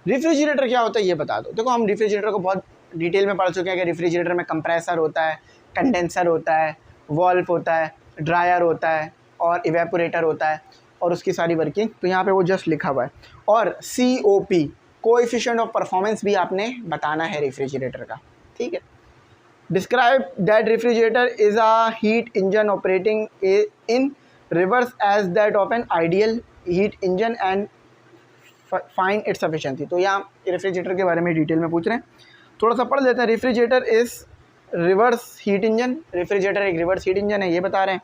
रेफ्रिजरेटर क्या होता है ये बता दो। देखो, हम रेफ्रिजरेटर को बहुत डिटेल में पढ़ चुके हैं कि रेफ्रिजरेटर में कंप्रेसर होता है, कंडेंसर होता है, वॉल्व होता है, ड्रायर होता है और इवेपोरेटर होता है, और उसकी सारी वर्किंग तो यहाँ पे वो जस्ट लिखा हुआ है। और COP कोएफिशिएंट ऑफ परफॉर्मेंस भी आपने बताना है रेफ्रिजरेटर का, ठीक है। Describe that refrigerator is a heat engine operating in reverse as that of an ideal heat engine and find its efficiency. तो यहाँ रेफ्रिजरेटर के बारे में डिटेल में पूछ रहे हैं, थोड़ा सा पढ़ लेते हैं। Refrigerator is reverse heat engine, refrigerator एक रिवर्स हीट इंजन है, ये बता रहे हैं।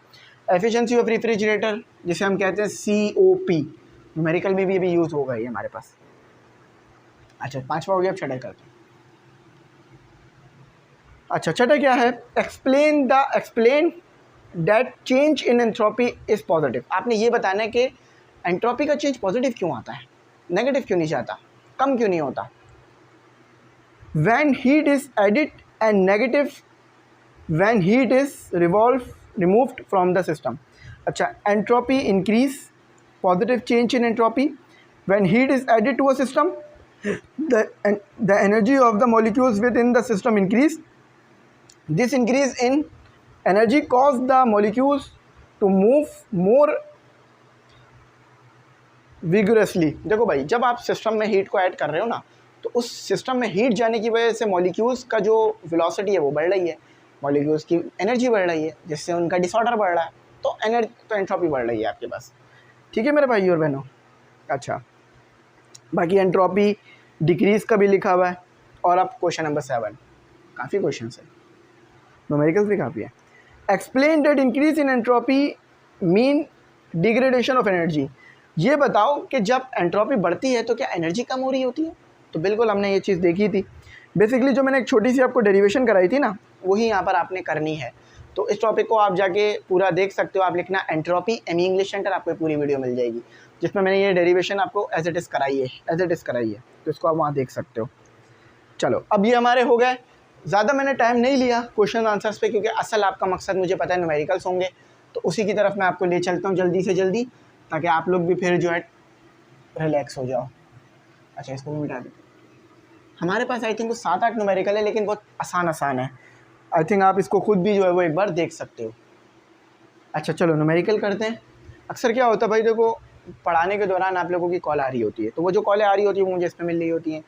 एफिशिएंसी ऑफ रेफ्रिजरेटर जिसे हम कहते हैं COP, न्यूमेरिकल में भी अभी यूज़ होगा ये हमारे पास। अच्छा, 5वां हो गया, अब छठा करते हैं। अच्छा, छठा क्या है? Explain that change in entropy is positive. आपने ये बताना है कि एंट्रोपी का चेंज पॉजिटिव क्यों आता है, नेगेटिव क्यों नहीं जाता, कम क्यों नहीं होता। When heat is added and negative when heat is removed from the system. अच्छा, entropy increase, positive change in entropy when heat is added to a system, the energy of the molecules within the system increase. This increase in energy cause the molecules to move more vigorously। देखो भाई, जब आप system में heat को add कर रहे हो ना, तो उस सिस्टम में हीट जाने की वजह से मॉलिक्यूल्स का जो वेलोसिटी है वो बढ़ रही है, मॉलिक्यूल्स की एनर्जी बढ़ रही है, जिससे उनका डिसऑर्डर बढ़ रहा है, तो एंट्रोपी बढ़ रही है आपके पास, ठीक है मेरे भाई और बहनों। अच्छा, बाकी एंट्रोपी डिक्रीज़ का भी लिखा हुआ है। और अब क्वेश्चन नंबर 7, काफ़ी क्वेश्चन है, न्यूमेरिकल्स भी काफ़ी है। Explain that increase in entropy mean degradation of energy. ये बताओ कि जब एंट्रोपी बढ़ती है तो क्या एनर्जी कम हो रही होती है। तो बिल्कुल हमने ये चीज़ देखी थी। बेसिकली जो मैंने एक छोटी सी आपको डेरिवेशन कराई थी ना, वही यहाँ पर आपने करनी है। तो इस टॉपिक को आप जाके पूरा देख सकते हो। आप लिखना एंट्रोपी MEE इंग्लिश सेंटर, आपको पूरी वीडियो मिल जाएगी जिसमें मैंने ये डेरिवेशन आपको एज इट इज़ कराई है, तो इसको आप वहाँ देख सकते हो। चलो, अब ये हमारे हो गए। ज़्यादा मैंने टाइम नहीं लिया क्वेश्चन आंसर्स पे, क्योंकि असल आपका मकसद मुझे पता है न्यूमेरिकल्स होंगे, तो उसी की तरफ मैं आपको ले चलता हूँ जल्दी से जल्दी, ताकि आप लोग भी फिर जो है रिलैक्स हो जाओ। अच्छा, इसको भी मिटा देते। हमारे पास आई थिंक 7-8 न्यूमेरिकल है, लेकिन बहुत आसान है। आई थिंक आप इसको खुद भी जो है वो एक बार देख सकते हो। अच्छा, चलो न्यूमेरिकल करते हैं। अक्सर क्या होता है भाई, देखो पढ़ाने के दौरान आप लोगों की कॉल आ रही होती है, तो वो जो कॉलें आ रही होती है वो मुझे इस पर मिल रही होती हैं।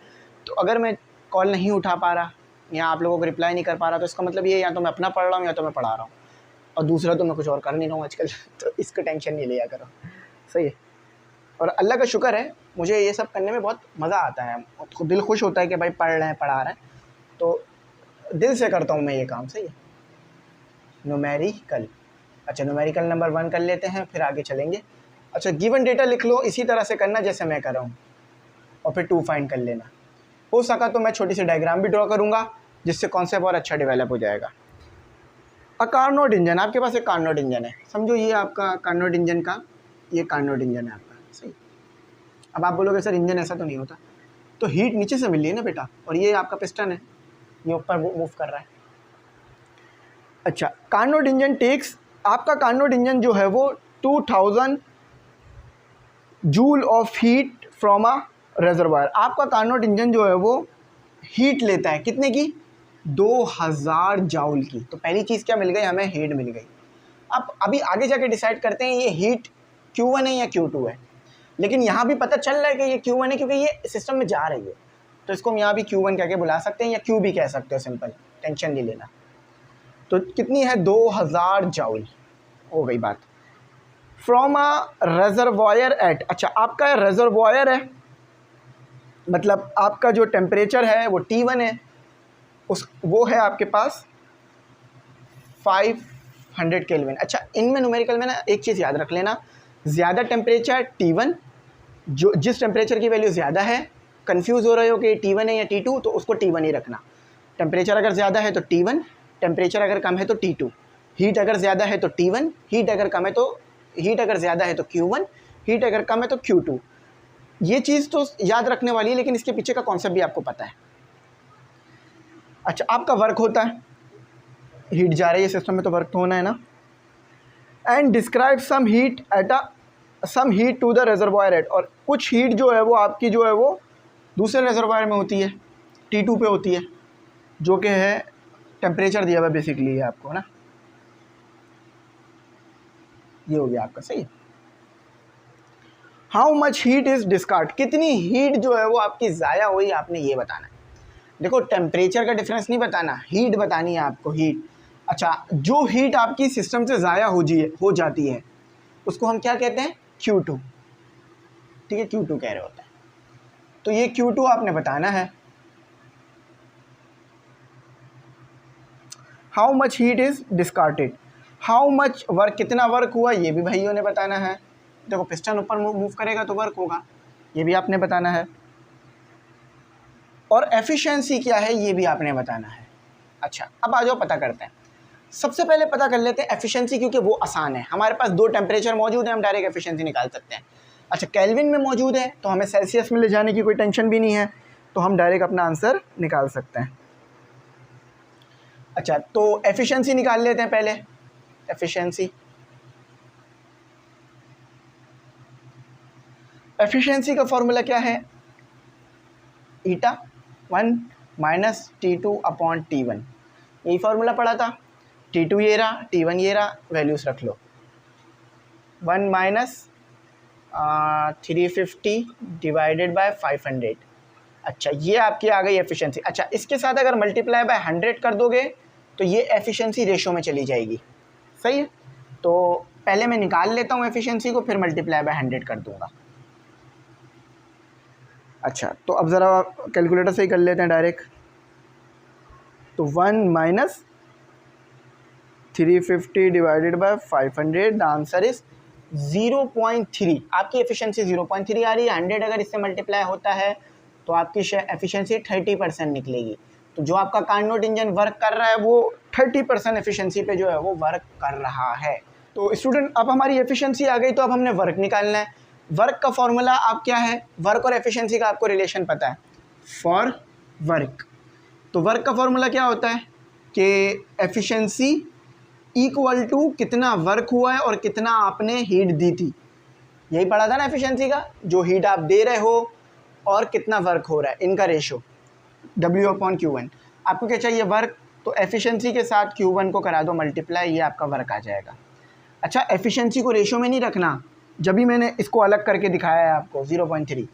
तो अगर मैं कॉल नहीं उठा पा रहा या आप लोगों को रिप्लाई नहीं कर पा रहा, तो इसका मतलब ये या तो मैं अपना पढ़ रहा हूँ या तो मैं पढ़ा रहा हूँ, और दूसरा तो मैं कुछ और कर नहीं रहा हूँ आजकल। तो इसका टेंशन नहीं लिया करो, सही है। और अल्लाह का शुक्र है, मुझे ये सब करने में बहुत मज़ा आता है, तो दिल खुश होता है कि भाई पढ़ रहे हैं, पढ़ा रहे हैं, तो दिल से करता हूँ मैं ये काम, सही है। न्यूमेरिकल, अच्छा न्यूमेरिकल नंबर 1 कर लेते हैं, फिर आगे चलेंगे। अच्छा, गिवन डेटा लिख लो, इसी तरह से करना जैसे मैं कर रहा हूँ, और फिर 2 फाइंड कर लेना। हो सका तो मैं छोटी सी डायग्राम भी ड्रॉ करूँगा, जिससे कॉन्सेप्ट और अच्छा डेवलप हो जाएगा। अ कार्नोट इंजन, आपके पास एक कार्नोट इंजन है, समझो ये आपका कार्नोट इंजन का, ये कार्नोट इंजन है आपका, सही। अब आप बोलोगे सर इंजन ऐसा तो नहीं होता, तो हीट नीचे से मिल रही है ना बेटा, और ये आपका पिस्टन है, ये ऊपर मूव कर रहा है। अच्छा, कार्नोट इंजन टेक्स, आपका कार्नोट इंजन जो है वो 2000 joule of heat from a reservoir. आपका कार्नोट इंजन जो है वो हीट लेता है, कितने की? 2000 जाउल की। तो पहली चीज़ क्या मिल गई हमें? हीट मिल गई। अब अभी आगे जाके डिसाइड करते हैं ये हीट Q1 है या Q2 है, लेकिन यहाँ भी पता चल रहा है कि ये Q1 है क्योंकि ये सिस्टम में जा रही है, तो इसको हम यहाँ भी Q1 कह के बुला सकते हैं या Q भी कह सकते हो, सिंपल, टेंशन नहीं लेना। तो कितनी है? 2000 जाउल हो गई बात। फ्रॉम अ रेजर्वायर एट, अच्छा आपका रेजर्वायर है, मतलब आपका जो टेम्परेचर है वो T1 है, वो है आपके पास 500 केल्विन। अच्छा, इनमें न्यूमेरिकल में ना एक चीज़ याद रख लेना, ज़्यादा टेम्परेचर T1, जो जिस टेम्परेचर की वैल्यू ज़्यादा है, कंफ्यूज हो रहे हो कि T1 है या T2, तो उसको T1 ही रखना। टेम्परेचर अगर ज़्यादा है तो T1, टेम्परेचर अगर कम है तो T2, हीट अगर ज़्यादा है तो T1, हीट अगर कम है तो हीट अगर ज़्यादा है तो Q1, हीट अगर कम है तो Q2। ये चीज़ तो याद रखने वाली है, लेकिन इसके पीछे का कॉन्सेप्ट भी आपको पता है। अच्छा, आपका वर्क होता है, हीट जा रही है सिस्टम में तो वर्क तो होना है ना। And describe some heat at some heat to the reservoir at, और कुछ हीट जो है वो आपकी जो है वो दूसरे रिजर्वॉयर में होती है, T2 पे होती है, जो कि है टेम्परेचर दिया हुआ है बेसिकली है आपको ना। ये हो गया आपका सही। How much heat is discard, कितनी हीट जो है वो आपकी ज़ाया हुई, आपने ये बताना है। देखो टेम्परेचर का डिफरेंस नहीं बताना, हीट बतानी है आपको, हीट। अच्छा, जो हीट आपकी सिस्टम से ज़ाया हो जाती है उसको हम क्या कहते हैं, Q2। ठीक है, Q2 कह रहे होते हैं, तो ये Q2 आपने बताना है। How much heat is discarded, how much work, कितना वर्क हुआ, ये भी भाइयों ने बताना है। देखो पिस्टन ऊपर मूव करेगा तो वर्क होगा, ये भी आपने बताना है। और एफिशिएंसी क्या है ये भी आपने बताना है। अच्छा, अब आ जाओ पता करते हैं। सबसे पहले पता कर लेते हैं एफिशिएंसी, क्योंकि वो आसान है। हमारे पास दो टेम्परेचर मौजूद है, हम डायरेक्ट एफिशिएंसी निकाल सकते हैं। अच्छा, केल्विन में मौजूद है तो हमें सेल्सियस में ले जाने की कोई टेंशन भी नहीं है, तो हम डायरेक्ट अपना आंसर निकाल सकते हैं। अच्छा, तो एफिशिएंसी निकाल लेते हैं पहले। एफिशिएंसी का फॉर्मूला क्या है, ईटा 1 माइनस T2 अपॉन T1, यही फार्मूला पढ़ा था। T2 ये रहा, T1 ये रहा, वैल्यूज रख लो। 1 माइनस 350 डिवाइडेड बाय 500। अच्छा, ये आपकी आ गई एफिशिएंसी। अच्छा, इसके साथ अगर मल्टीप्लाई बाय 100 कर दोगे तो ये एफिशिएंसी रेशो में चली जाएगी। सही है, तो पहले मैं निकाल लेता हूँ एफिशिएंसी को, फिर मल्टीप्लाई बाय 100 कर दूंगा। अच्छा, तो अब ज़रा कैलकुलेटर से ही कर लेते हैं डायरेक्ट। तो 1 minus 350 divided by 500, the answer is 0.3। आपकी एफिशिएंसी 0.3 आ रही है। 100 अगर इससे मल्टीप्लाई होता है तो आपकी एफिशिएंसी 30% निकलेगी। तो जो आपका कार्नोट इंजन वर्क कर रहा है वो 30% एफिशिएंसी पे जो है वो वर्क कर रहा है। तो स्टूडेंट, अब हमारी एफिशिएंसी आ गई, तो अब हमने वर्क निकालना है। वर्क का फॉर्मूला आप क्या है, वर्क और एफिशिएंसी का आपको रिलेशन पता है, फॉर वर्क। तो वर्क का फॉर्मूला क्या होता है कि एफिशिएंसी इक्वल टू कितना वर्क हुआ है और कितना आपने हीट दी थी। यही पढ़ा था ना एफिशिएंसी का, जो हीट आप दे रहे हो और कितना वर्क हो रहा है, इनका रेशो W/Q1। आपको क्या चाहिए, वर्क, तो एफिशिएंसी के साथ Q1 को करा दो मल्टीप्लाई, ये आपका वर्क आ जाएगा। अच्छा, एफिशिएंसी को रेशो में नहीं रखना, जब भी मैंने इसको अलग करके दिखाया है आपको 0.3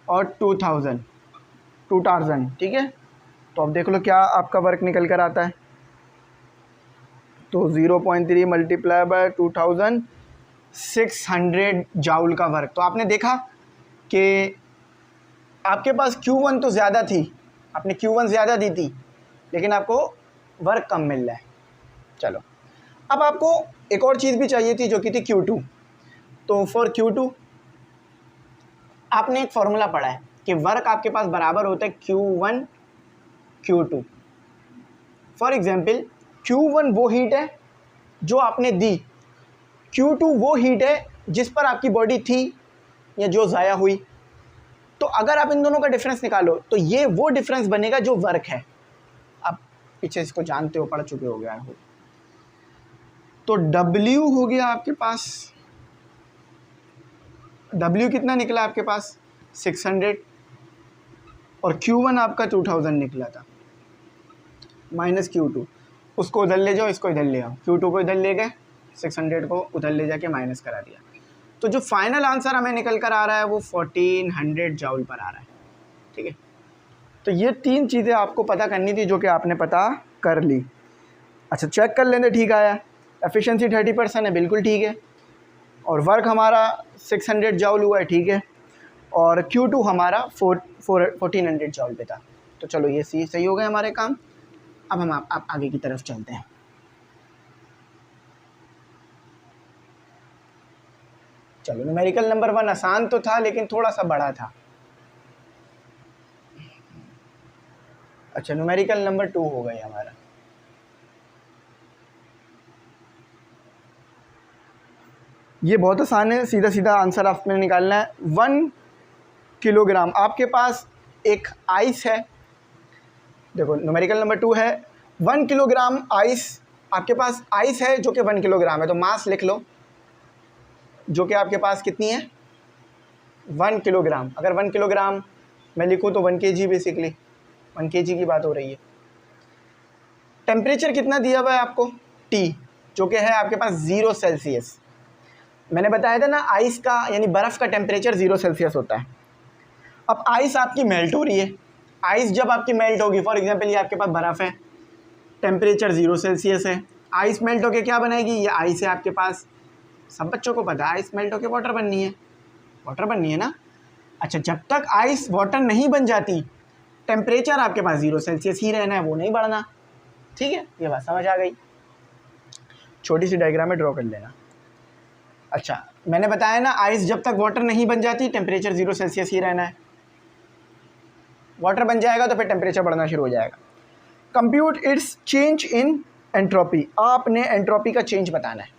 और 2000, ठीक है। तो अब देख लो क्या आपका वर्क निकल कर आता है। तो 0.3 मल्टीप्लाई बाय 2000, 600 जाउल का वर्क। तो आपने देखा कि आपके पास Q1 तो ज़्यादा थी, आपने Q1 ज़्यादा दी थी, लेकिन आपको वर्क कम मिल रहा है। चलो, अब आपको एक और चीज़ भी चाहिए थी, जो कि थी Q2। तो फॉर Q2 आपने एक फॉर्मूला पढ़ा है कि वर्क आपके पास बराबर होता है Q1 Q2। For example, Q1 वो हीट है जो आपने दी, Q2 वो हीट है जिस पर आपकी बॉडी थी या जो ज़ाया हुई। तो अगर आप इन दोनों का डिफरेंस निकालो तो ये वो डिफरेंस बनेगा जो वर्क है। आप पीछे इसको जानते हो, पढ़ चुके हो गया हो। तो W हो गया आपके पास, W कितना निकला आपके पास 600, और Q1 आपका 2000 निकला था, माइनस Q2। उसको उधर ले जाओ, इसको इधर ले आओ, Q2 को इधर ले गए, 600 को उधर ले जाके माइनस करा दिया। तो जो फाइनल आंसर हमें निकल कर आ रहा है वो 1400 जाउल पर आ रहा है। ठीक है, तो ये तीन चीज़ें आपको पता करनी थी, जो कि आपने पता कर ली। अच्छा, चेक कर लेंगे, ठीक आया। एफिशिएंसी 30% है, बिल्कुल ठीक है। और वर्क हमारा 600 जाउल हुआ है, ठीक है। और Q2 हमारा 1400 जाउल पे था। तो चलो, ये सही हो गए हमारे काम। अब हम आप आगे की तरफ चलते हैं। चलो, न्यूमेरिकल नंबर 1 आसान तो था, लेकिन थोड़ा सा बड़ा था। अच्छा, न्यूमेरिकल नंबर 2 हो गई हमारा। ये बहुत आसान है, सीधा सीधा आंसर आपने निकालना है। 1 किलोग्राम आपके पास एक आइस है, देखो न्यूमेरिकल नंबर 2 है। 1 किलोग्राम आइस, आपके पास आइस है जो कि 1 किलोग्राम है, तो मास लिख लो जो कि आपके पास कितनी है 1 किलोग्राम। अगर 1 किलोग्राम मैं लिखूँ तो 1 kg, बेसिकली 1 kg की बात हो रही है। टेम्परेचर कितना दिया हुआ है आपको T, जो कि है आपके पास 0 सेल्सियस। मैंने बताया था ना आइस का यानी बर्फ़ का टेम्परेचर 0 सेल्सियस होता है। अब आइस आपकी मेल्ट हो रही है, आइस जब आपकी मेल्ट होगी, फॉर एग्जांपल ये आपके पास बर्फ़ है, टेम्परेचर 0 सेल्सियस है, आइस मेल्ट होकर क्या बनाएगी, ये आइस है आपके पास, सब बच्चों को पता है आइस मेल्ट होकर वाटर बननी है, वाटर बननी है ना। अच्छा, जब तक आइस वाटर नहीं बन जाती टेम्परेचर आपके पास 0 सेल्सियस ही रहना है, वो नहीं बढ़ना। ठीक है, ये बात समझ आ गई। छोटी सी डायग्राम में ड्रॉ कर लेना। अच्छा, मैंने बताया ना आइस जब तक वाटर नहीं बन जाती टेम्परेचर 0 सेल्सियस ही रहना है, वाटर बन जाएगा तो फिर टेम्परेचर बढ़ना शुरू हो जाएगा। Compute it's change in entropy, आपने एंट्रोपी का चेंज बताना है।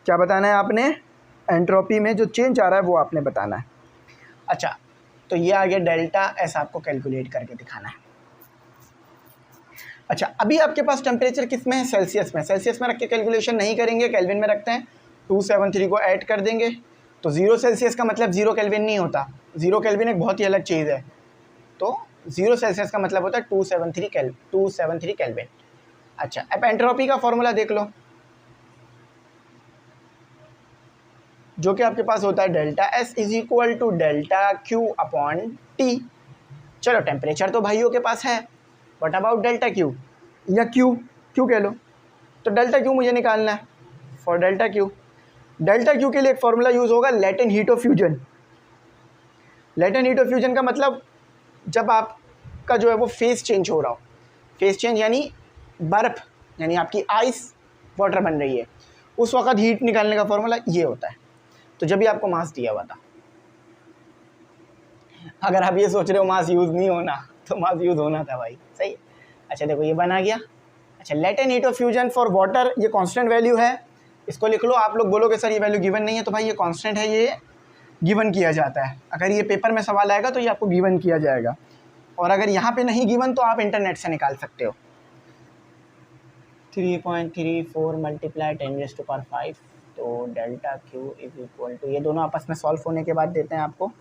क्या बताना है आपने, एंट्रोपी में जो चेंज आ रहा है वो आपने बताना है। अच्छा, तो ये आ गया डेल्टा एस, आपको कैलकुलेट करके दिखाना है। अच्छा, अभी आपके पास टेम्परेचर किस में है, सेल्सियस में। सेल्सियस में रख के कैलकुलेशन नहीं करेंगे, केल्विन में रखते हैं। 273 को ऐड कर देंगे तो 0 सेल्सियस का मतलब 0 केल्विन नहीं होता, 0 केल्विन एक बहुत ही अलग चीज़ है। तो 0 सेल्सियस का मतलब होता है 273 केल्विन। अच्छा, अब एंट्रोपी का फॉर्मूला देख लो, जो कि आपके पास होता है delta S is equal to delta Q upon T. चलो, टेम्परेचर तो भाइयों के पास है, व्हाट अबाउट डेल्टा क्यू, या क्यू कह लो। तो डेल्टा क्यू मुझे निकालना है। फॉर डेल्टा क्यू के लिए एक फॉर्मूला यूज़ होगा, latent heat of fusion. Latent heat of fusion का मतलब जब आपका जो है वो फेस चेंज हो रहा हो, फेस चेंज यानी बर्फ़ यानी आपकी आइस वाटर बन रही है, उस वक्त हीट निकालने का फॉर्मूला ये होता है। तो जब भी आपको मास दिया हुआ था, अगर आप ये सोच रहे हो मास यूज़ नहीं होना, तो मास यूज़ होना था भाई, सही है। अच्छा देखो, ये बना गया। अच्छा, latent heat of fusion for water, ये कांस्टेंट वैल्यू है, इसको लिख लो। आप लोग बोलोगे सर ये वैल्यू गिवन नहीं है, तो भाई ये कांस्टेंट है, ये गिवन किया जाता है। अगर ये पेपर में सवाल आएगा तो ये आपको गिवन किया जाएगा, और अगर यहाँ पे नहीं गिवन तो आप इंटरनेट से निकाल सकते हो। 3.34 मल्टीप्लाई 10⁵, तो delta Q is equal to, ये दोनों आपस में सॉल्व होने के बाद देते हैं आपको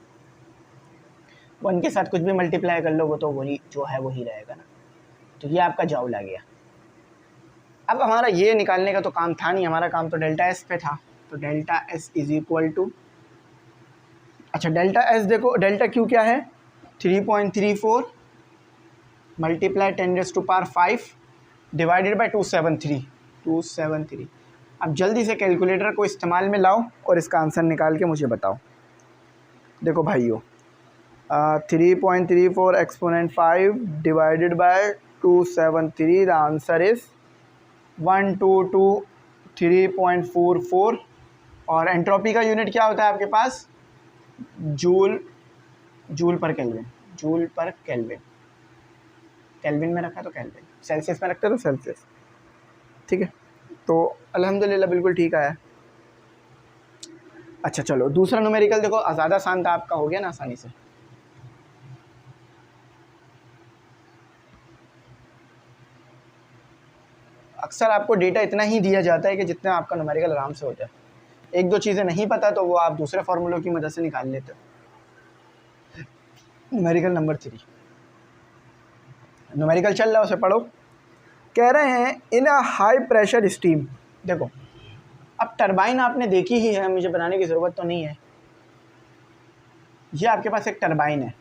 1 के साथ कुछ भी मल्टीप्लाई कर लो, वो तो वही जो है वही रहेगा ना। तो ये आपका जॉउल आ गया। अब हमारा ये निकालने का तो काम था नहीं, हमारा काम तो डेल्टा एस पे था। तो delta S is equal to, अच्छा डेल्टा एस देखो, डेल्टा क्यू क्या है 3.34 मल्टीप्लाई 10⁵ डिवाइडेड बाई 273। अब जल्दी से कैलकुलेटर को इस्तेमाल में लाओ और इसका आंसर निकाल के मुझे बताओ। देखो भाइयों, 3.34 exponent 5 divided by 273, the answer is 1223.44। और एंट्रोपी का यूनिट क्या होता है आपके पास, जूल पर केल्विन, केल्विन में रखा तो केल्विन, सेल्सियस में रखते तो सेल्सियस। ठीक है, तो अल्हम्दुलिल्लाह बिल्कुल ठीक आया। अच्छा चलो, दूसरा न्यूमेरिकल देखो, ज़्यादा आसान था, आपका हो गया ना आसानी से। अक्सर आपको डेटा इतना ही दिया जाता है कि जितना आपका न्यूमेरिकल आराम से हो जाए। एक दो चीज़ें नहीं पता तो वो आप दूसरे फार्मूलों की मदद से निकाल लेते हो। न्यूमेरिकल नंबर 3, न्यूमेरिकल चल रहा है, उसे पढ़ो। कह रहे हैं इन अ हाई प्रेशर स्टीम, देखो अब टरबाइन आपने देखी ही है, मुझे बनाने की ज़रूरत तो नहीं है। ये आपके पास एक टरबाइन है,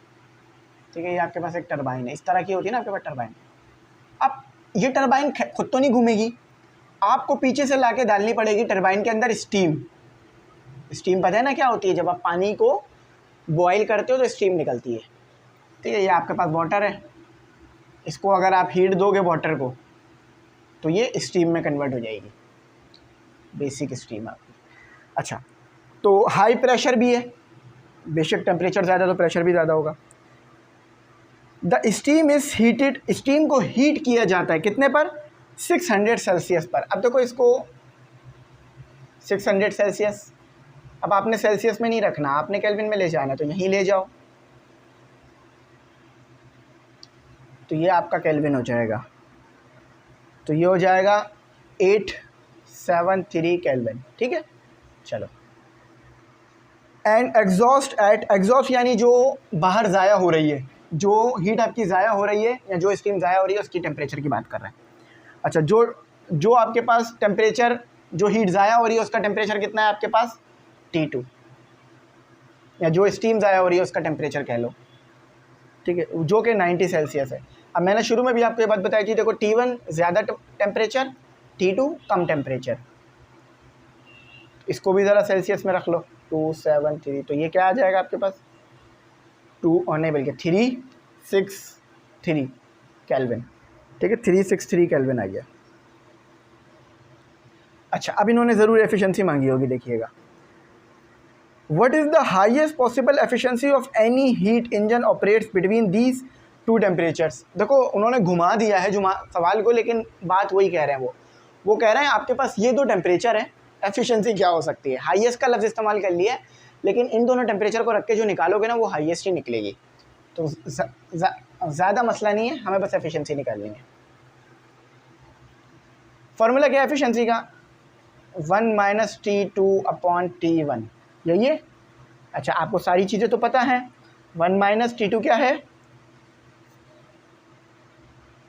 ठीक है, ये आपके पास एक टरबाइन है, इस तरह की होती है ना आपके पास टरबाइन। अब ये टरबाइन खुद तो नहीं घूमेगी, आपको पीछे से लाके डालनी पड़ेगी टरबाइन के अंदर स्टीम। स्टीम पता है ना क्या होती है, जब आप पानी को बॉयल करते हो तो स्टीम निकलती है। ठीक है, ये आपके पास वाटर है, इसको अगर आप हीट दोगे वाटर को तो ये स्टीम में कन्वर्ट हो जाएगी, बेसिक स्टीम आपकी। अच्छा, तो हाई प्रेशर भी है, बेशक टेम्परेचर ज़्यादा तो प्रेशर भी ज़्यादा होगा। The steam is heated, steam को हीट किया जाता है कितने पर, 600 सेल्सियस पर। अब देखो इसको 600 सेल्सियस, अब आपने सेल्सियस में नहीं रखना, आपने केल्विन में ले जाना, तो यहीं ले जाओ, तो ये आपका केल्विन हो जाएगा, तो ये हो जाएगा 873 केल्विन। ठीक है, चलो। एंड एग्जॉस्ट यानी जो बाहर ज़ाया हो रही है, जो हीट आपकी ज़ाया हो रही है या जो स्टीम ज़ाया हो रही है उसकी टेम्परेचर की बात कर रहे हैं। अच्छा, जो आपके पास टेम्परेचर, जो हीट ज़ाया हो रही है उसका टेम्परेचर कितना है आपके पास, T2, या जो स्टीम ज़ाया हो रही है उसका टेम्परेचर कह लो, ठीक है, जो कि 90 सेल्सियस है। अब मैंने शुरू में भी आपको ये बात बताई थी, देखो T1 ज़्यादा टेम्परेचर, T2 कम टेम्परेचर, इसको भी ज़रा सेल्सियस में रख लो, 273, तो ये क्या आ जाएगा आपके पास, 2 और नहीं बल्कि 363 केल्विन। ठीक है, 363 केल्विन आ गया। अच्छा, अब इन्होंने ज़रूर एफिशिएंसी मांगी होगी, देखिएगा। What is the highest possible efficiency of any heat engine operates between these two temperatures. देखो उन्होंने घुमा दिया है सवाल को, लेकिन बात वही कह रहे हैं, वो कह रहे हैं आपके पास ये दो टेम्परेचर है, एफिशिएंसी क्या हो सकती है। हाईएस्ट का लफ्ज़ इस्तेमाल कर लिया है, लेकिन इन दोनों टेम्परेचर को रख के जो निकालोगे ना वो हाईएस्ट ही निकलेगी, तो ज़्यादा मसला नहीं है, हमें बस एफिशिएंसी निकालनी है। फॉर्मूला क्या है एफिशिएंसी का, 1 - T2/T1, यही है। अच्छा, आपको सारी चीज़ें तो पता हैं, 1 - T2 क्या है,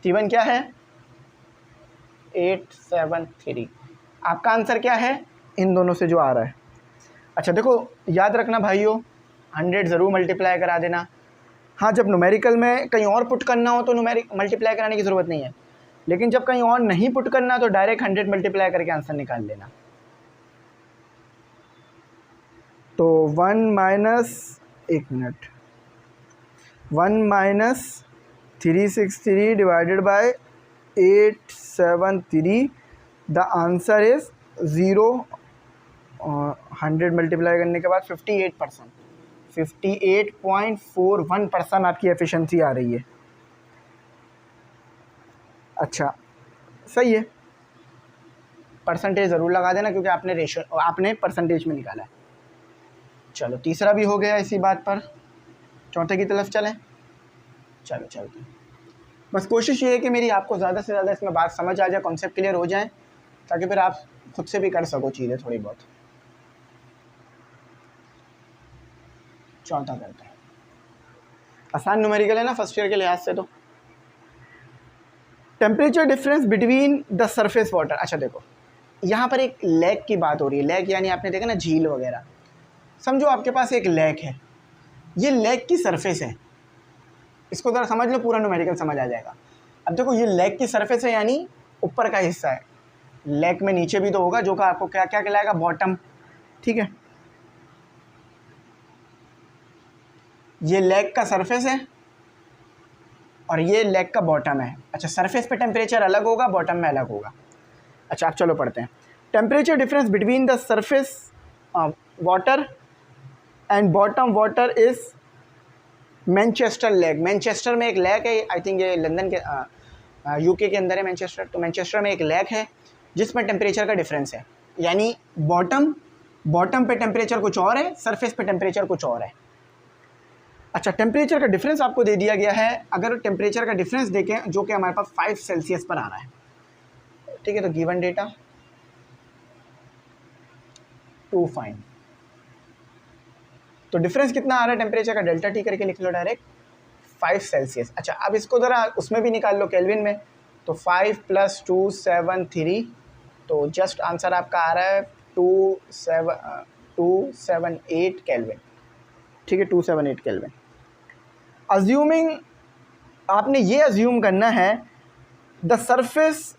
T1 क्या है, 873। आपका आंसर क्या है, इन दोनों से जो आ रहा है। अच्छा देखो, याद रखना भाइयों, 100 ज़रूर मल्टीप्लाई करा देना। हाँ, जब न्यूमेरिकल में कहीं और पुट करना हो तो न्यूमेरिक मल्टीप्लाई कराने की ज़रूरत नहीं है, लेकिन जब कहीं और नहीं पुट करना तो डायरेक्ट 100 मल्टीप्लाई करके आंसर निकाल लेना। तो 1 - 363 divided by 873, the answer is 0। 100 multiply करने के बाद 58%, 58.41% आपकी एफिशिएंसी आ रही है। अच्छा, सही है, परसेंटेज ज़रूर लगा देना क्योंकि आपने परसेंटेज में निकाला है। चलो, तीसरा भी हो गया इसी बात पर, चौथे की तरफ चलें। चलो चलते हैं। बस कोशिश ये है कि मेरी आपको ज़्यादा से ज़्यादा इसमें बात समझ आ जाए, कॉन्सेप्ट क्लियर हो जाए, ताकि फिर आप खुद से भी कर सको चीज़ें थोड़ी बहुत। चौथा करते हैं, आसान न्यूमेरिकल है ना फर्स्ट ईयर के लिहाज से। तो temperature difference between the surface water. अच्छा देखो, यहाँ पर एक लेक की बात हो रही है। लेक यानी आपने देखा ना झील वगैरह, समझो आपके पास एक लेक है, ये लेक की सरफेस है, इसको ज़रा समझ लो, पूरा न्यूमेरिकल समझ आ जाएगा। अब देखो, ये लेक की सरफेस है यानी ऊपर का हिस्सा है, लेक में नीचे भी तो होगा, जो का आपको क्या क्या कहलाएगा, बॉटम। ठीक है, ये लेक का सरफेस है और ये लेक का बॉटम है। अच्छा, सरफेस पे टेम्परेचर अलग होगा, बॉटम में अलग होगा। अच्छा, अब चलो पढ़ते हैं। Temperature difference between the surface water and bottom water is Manchester lake. Manchester में एक लेक है, आई थिंक ये लंदन के यूके के अंदर है मैनचेस्टर। तो मैनचेस्टर में एक लेक है जिसमें टेम्परेचर का डिफरेंस है, यानी बॉटम पे टेम्परेचर कुछ और है, सरफेस पे टेम्परेचर कुछ और है। अच्छा, टेम्परेचर का डिफरेंस आपको दे दिया गया है। अगर टेम्परेचर का डिफरेंस देखें, जो कि हमारे पास 5 सेल्सियस पर आ रहा है, ठीक है, तो गिवन डेटा टू फाइंड, तो डिफरेंस कितना आ रहा है टेम्परेचर का, डेल्टा टी करके लिख लो डायरेक्ट, 5 सेल्सियस। अच्छा, अब इसको ज़रा उसमें भी निकाल लो केल्विन में, तो 5 + 273, तो जस्ट आंसर आपका आ रहा है 278 केल्विन। ठीक है, 278 केल्विन। अज्यूमिंग, आपने ये अज्यूम करना है the surface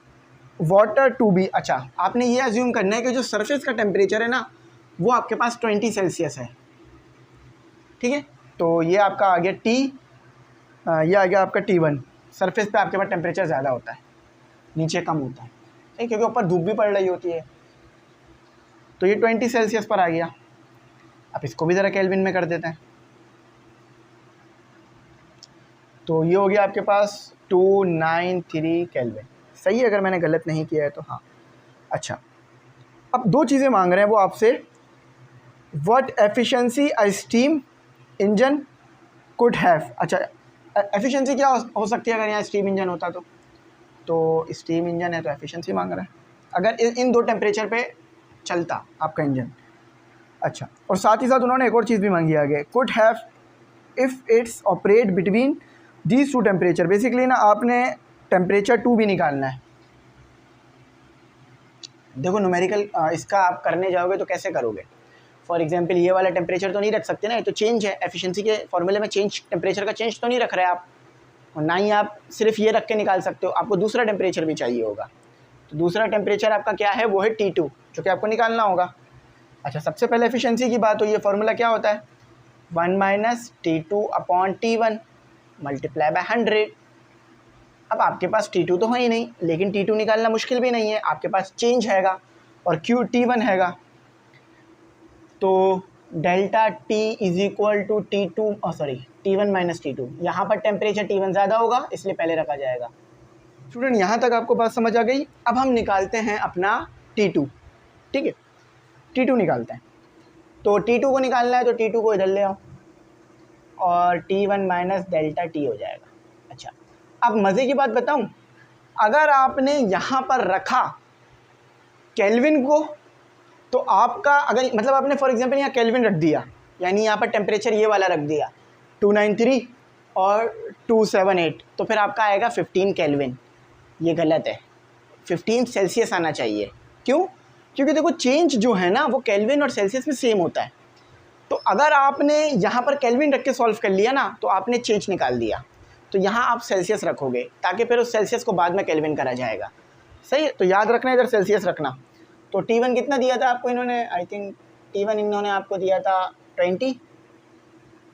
water to be. अच्छा, आपने ये अज्यूम करना है कि जो सरफेस का टेम्परेचर है ना वो आपके पास 20 सेल्सियस है। ठीक है, तो ये आपका आ गया ये आ गया आपका T1। सरफेस पे आपके पास टेम्परेचर ज़्यादा होता है, नीचे कम होता है, ठीक है, क्योंकि ऊपर धूप भी पड़ रही होती है। तो ये 20 सेल्सियस पर आ गया। अब इसको भी ज़रा केल्विन में कर देते हैं। तो ये हो गया आपके पास 293 केल्विन, सही है अगर मैंने गलत नहीं किया है तो। हाँ अच्छा, अब दो चीज़ें मांग रहे हैं वो आपसे। What efficiency a steam engine could have. अच्छा, एफिशिएंसी क्या हो सकती है अगर यहाँ स्टीम इंजन होता तो स्टीम इंजन है तो एफिशिएंसी मांग रहा है अगर इन दो टेम्परेचर पे चलता आपका इंजन। अच्छा, और साथ ही साथ उन्होंने एक और चीज़ भी मांगी आगे, could have if it's operate between these two temperature. Basically ना आपने टेम्परेचर 2 भी निकालना है। देखो न्यूमेरिकल इसका आप करने जाओगे तो कैसे करोगे। फॉर एग्जांपल ये वाला टेम्परेचर तो नहीं रख सकते ना, ये तो चेंज है। एफिशिएंसी के फॉर्मूले में चेंज, टेम्परेचर का चेंज तो नहीं रख रहे आप, और ना ही आप सिर्फ ये रख के निकाल सकते हो, आपको दूसरा टेम्परेचर भी चाहिए होगा। तो दूसरा टेम्परेचर आपका क्या है, वो है T2, जो कि आपको निकालना होगा। अच्छा, सबसे पहले एफिशिएंसी की बात हुई है, फॉर्मूला क्या होता है 1 - T2/T1 मल्टीप्लाई बाय 100। अब आपके पास T2 तो है ही नहीं, लेकिन T2 निकालना मुश्किल भी नहीं है, आपके पास चेंज हैगा और Q T1 हैगा। तो delta T is equal to T1 - T2। यहाँ पर टेम्परेचर T1 ज़्यादा होगा इसलिए पहले रखा जाएगा। स्टूडेंट यहाँ तक आपको बात समझ आ गई। अब हम निकालते हैं अपना T2, ठीक है, T2 निकालते हैं। तो T2 को निकालना है तो T2 को इधर ले आओ और T1 - डेल्टा T हो जाएगा। अच्छा, अब मज़े की बात बताऊं, अगर आपने यहाँ पर रखा केल्विन को तो आपका, अगर मतलब आपने फॉर एग्जांपल यहाँ केल्विन रख दिया, यानी यहाँ पर टेम्परेचर ये वाला रख दिया 293 और 278, तो फिर आपका आएगा 15 केल्विन। ये गलत है, 15 सेल्सियस आना चाहिए। क्यों? क्योंकि देखो चेंज जो है ना वो केल्विन और सेल्सियस में सेम होता है। तो अगर आपने यहाँ पर केल्विन रख के सॉल्व कर लिया ना तो आपने चेंज निकाल दिया, तो यहाँ आप सेल्सियस रखोगे ताकि फिर उस सेल्सियस को बाद में केल्विन करा जाएगा। सही है, तो याद रखना इधर सेल्सियस रखना। तो T1 कितना दिया था आपको इन्होंने, आई थिंक T1 इन्होंने आपको दिया था 20,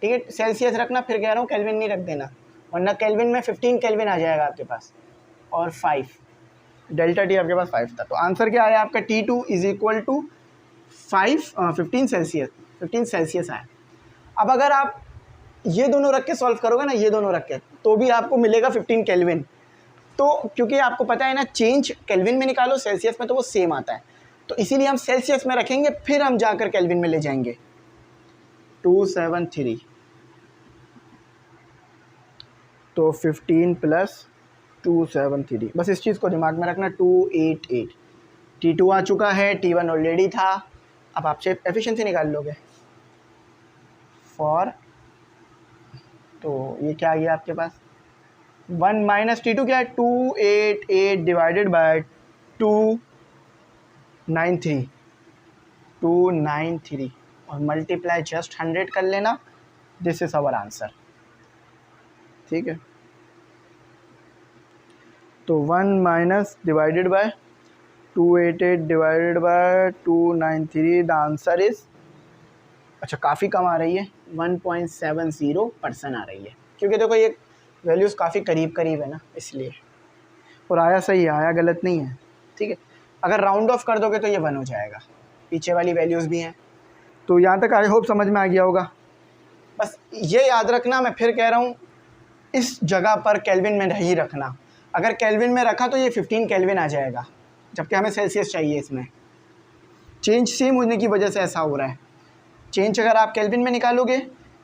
ठीक है। सेल्सियस रखना, फिर कह रहा हूँ केल्विन नहीं रख देना, वरना केल्विन में 15 केल्विन आ जाएगा आपके पास और 5 डेल्टा T आपके पास 5 था। तो आंसर क्या आया आपका T2 is equal to 15 Celsius आया। अब अगर आप ये दोनों रख के सॉल्व करोगे ना, ये दोनों रख के, तो भी आपको मिलेगा 15 केल्विन। तो क्योंकि आपको पता है ना चेंज केल्विन में निकालो सेल्सियस में तो वो सेम आता है, तो इसीलिए हम सेल्सियस में रखेंगे फिर हम जाकर केल्विन में ले जाएंगे। 273 तो 15 + 273, बस इस चीज़ को दिमाग में रखना। 288 T2 आ चुका है, T1 ऑलरेडी था। अब आपसे एफिशिएंसी निकाल लोगे फॉर, तो ये क्या आ गया आपके पास 1 - T2 क्या है 288 डिवाइडेड बाय 293 और मल्टीप्लाई जस्ट 100 कर लेना। दिस इज आवर आंसर, ठीक है। तो 1 - divided by 288 divided by 293, the answer is, अच्छा काफ़ी कम आ रही है, 1.70% आ रही है, क्योंकि देखो ये वैल्यूज़ काफ़ी करीब है ना, इसलिए। और आया सही है, आया गलत नहीं है, ठीक है। अगर राउंड ऑफ कर दोगे तो ये 1 हो जाएगा, पीछे वाली वैल्यूज़ भी हैं। तो यहाँ तक आई होप समझ में आ गया होगा। बस ये याद रखना, मैं फिर कह रहा हूँ इस जगह पर केल्विन में ही रखना। अगर केल्विन में रखा तो ये 15 केल्विन आ जाएगा, जबकि हमें सेल्सियस चाहिए। इसमें चेंज सेम होने की वजह से ऐसा हो रहा है। चेंज अगर आप केल्विन में निकालोगे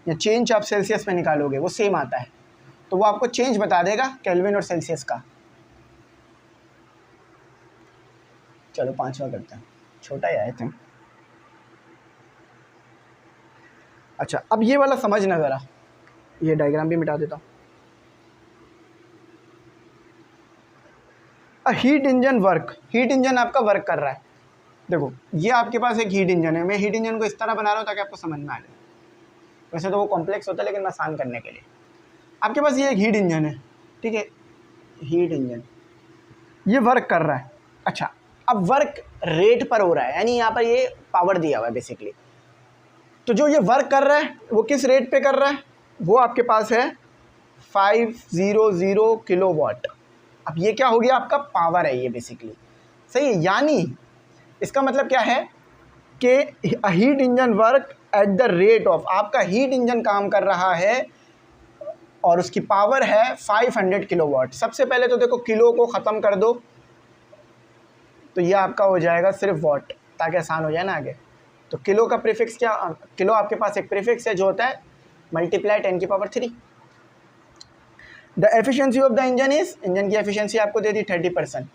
या चेंज आप सेल्सियस में निकालोगे वो सेम आता है, तो वो आपको चेंज बता देगा केल्विन और सेल्सियस का। चलो 5वां करते हैं, छोटा ही आए थे। अच्छा, अब ये वाला समझना ज़रा, ये डायग्राम भी मिटा देता हूँ। Heat engine work, heat engine आपका वर्क कर रहा है। देखो ये आपके पास एक हीट इंजन है, मैं हीट इंजन को इस तरह बना रहा हूँ ताकि आपको समझ में आ जाए। वैसे तो वो कॉम्प्लेक्स होता है, लेकिन आसान करने के लिए आपके पास ये एक हीट इंजन है, ठीक है। हीट इंजन ये वर्क कर रहा है। अच्छा, अब वर्क रेट पर हो रहा है, यानी यहाँ पर ये पावर दिया हुआ है बेसिकली। तो जो ये वर्क कर रहा है वो किस रेट पे कर रहा है, वो आपके पास है 500 किलोवाट। अब ये क्या हो गया, आपका पावर है ये बेसिकली, सही है। यानी इसका मतलब क्या है कि heat engine work at the rate of, आपका हीट इंजन काम कर रहा है और उसकी पावर है 500 किलोवाट। सबसे पहले तो देखो किलो को ख़त्म कर दो तो ये आपका हो जाएगा सिर्फ वॉट, ताकि आसान हो जाए ना आगे। तो किलो का प्रीफिक्स क्या, किलो आपके पास एक प्रीफिक्स है जो होता है मल्टीप्लाई 10 की power 3। The efficiency of the engine is, engine की एफिशिएंसी आपको दे दी 30%।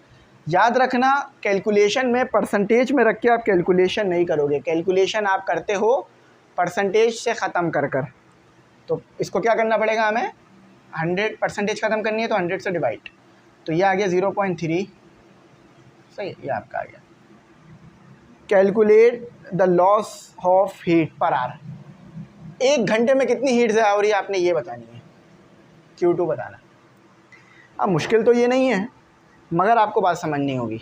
याद रखना कैलकुलेशन में परसेंटेज में रख के आप कैलकुलेशन नहीं करोगे, कैलकुलेशन आप करते हो परसेंटेज से ख़त्म कर कर। तो इसको क्या करना पड़ेगा हमें, 100% ख़त्म करनी है तो 100 से डिवाइड, तो ये आ गया 0.3, सही है, ये आपका आ गया। Calculate the loss of heat per hour, 1 घंटे में कितनी हीट ज़ाया हो रही है आपने ये बतानी है, Q2 बताना। अब मुश्किल तो ये नहीं है मगर आपको बात समझनी होगी।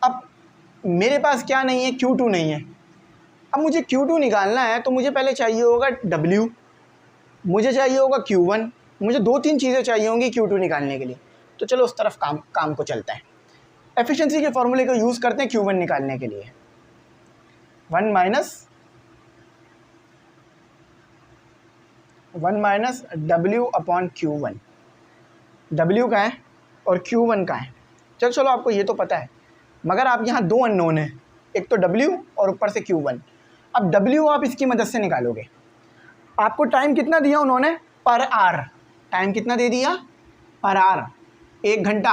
अब मेरे पास क्या नहीं है, Q2 नहीं है। अब मुझे Q2 निकालना है तो मुझे पहले चाहिए होगा W, मुझे चाहिए होगा Q1, मुझे 2-3 चीज़ें चाहिए होंगी Q2 निकालने के लिए। तो चलो उस तरफ काम को चलता है। एफिशिएंसी के फॉर्मूले को यूज़ करते हैं Q1 निकालने के लिए। 1 माइनस W/Q1। W का है और Q1 का है। चलो आपको ये तो पता है, मगर आप यहाँ 2 अननोन है, एक तो W और ऊपर से Q1। अब W आप इसकी मदद से निकालोगे। आपको टाइम कितना दिया उन्होंने, पर आवर, टाइम कितना दे दिया, पर आवर, 1 घंटा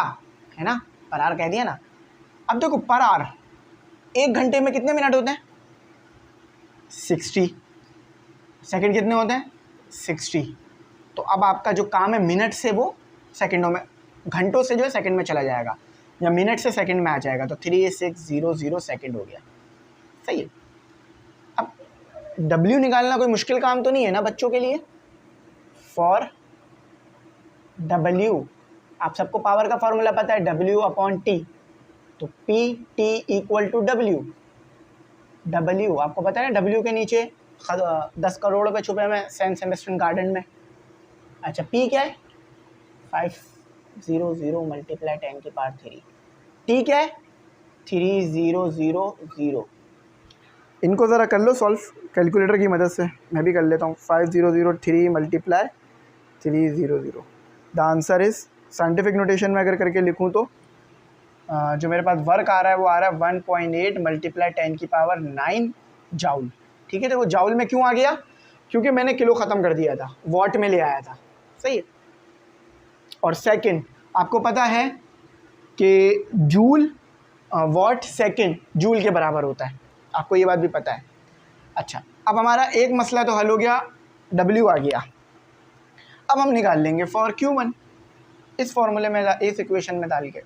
है ना, पर आवर कह दिया ना। अब देखो पर आवर 1 घंटे में कितने मिनट होते हैं, 60। सेकंड कितने होते हैं, 60। तो अब आपका जो काम है मिनट से वो सेकंडों में, घंटों से जो है सेकंड में चला जाएगा, या मिनट से सेकंड में आ जाएगा। तो 3600 सेकंड हो गया, सही है। अब W निकालना कोई मुश्किल काम तो नहीं है ना बच्चों के लिए। फॉर W आप सबको पावर का फॉर्मूला पता है, W/T, तो PT = W आपको पता है ना, W के नीचे 10 करोड़ रुपए छुपे हुए हैं सेंट सेबेस्टियन गार्डन में। अच्छा P क्या है, 500 × 10⁻³ T क्या है, 3000। इनको ज़रा कर लो सॉल्व कैलकुलेटर की मदद से, मैं भी कर लेता हूँ। 5003 × 300। The answer is, scientific notation में अगर करके लिखूँ तो जो मेरे पास वर्क आ रहा है वो आ रहा है 1.8 × 10⁻⁹ जाउल। ठीक है, देखो जाउल में क्यों आ गया, क्योंकि मैंने किलो ख़त्म कर दिया था, वॉट में ले आया था, सही है। और सेकंड आपको पता है कि जूल वॉट सेकंड जूल के बराबर होता है, आपको ये बात भी पता है। अच्छा अब हमारा एक मसला तो हल हो गया, W आ गया। अब हम निकाल लेंगे फॉर Q1, इस फॉर्मूले में, इस इक्वेशन में डाल के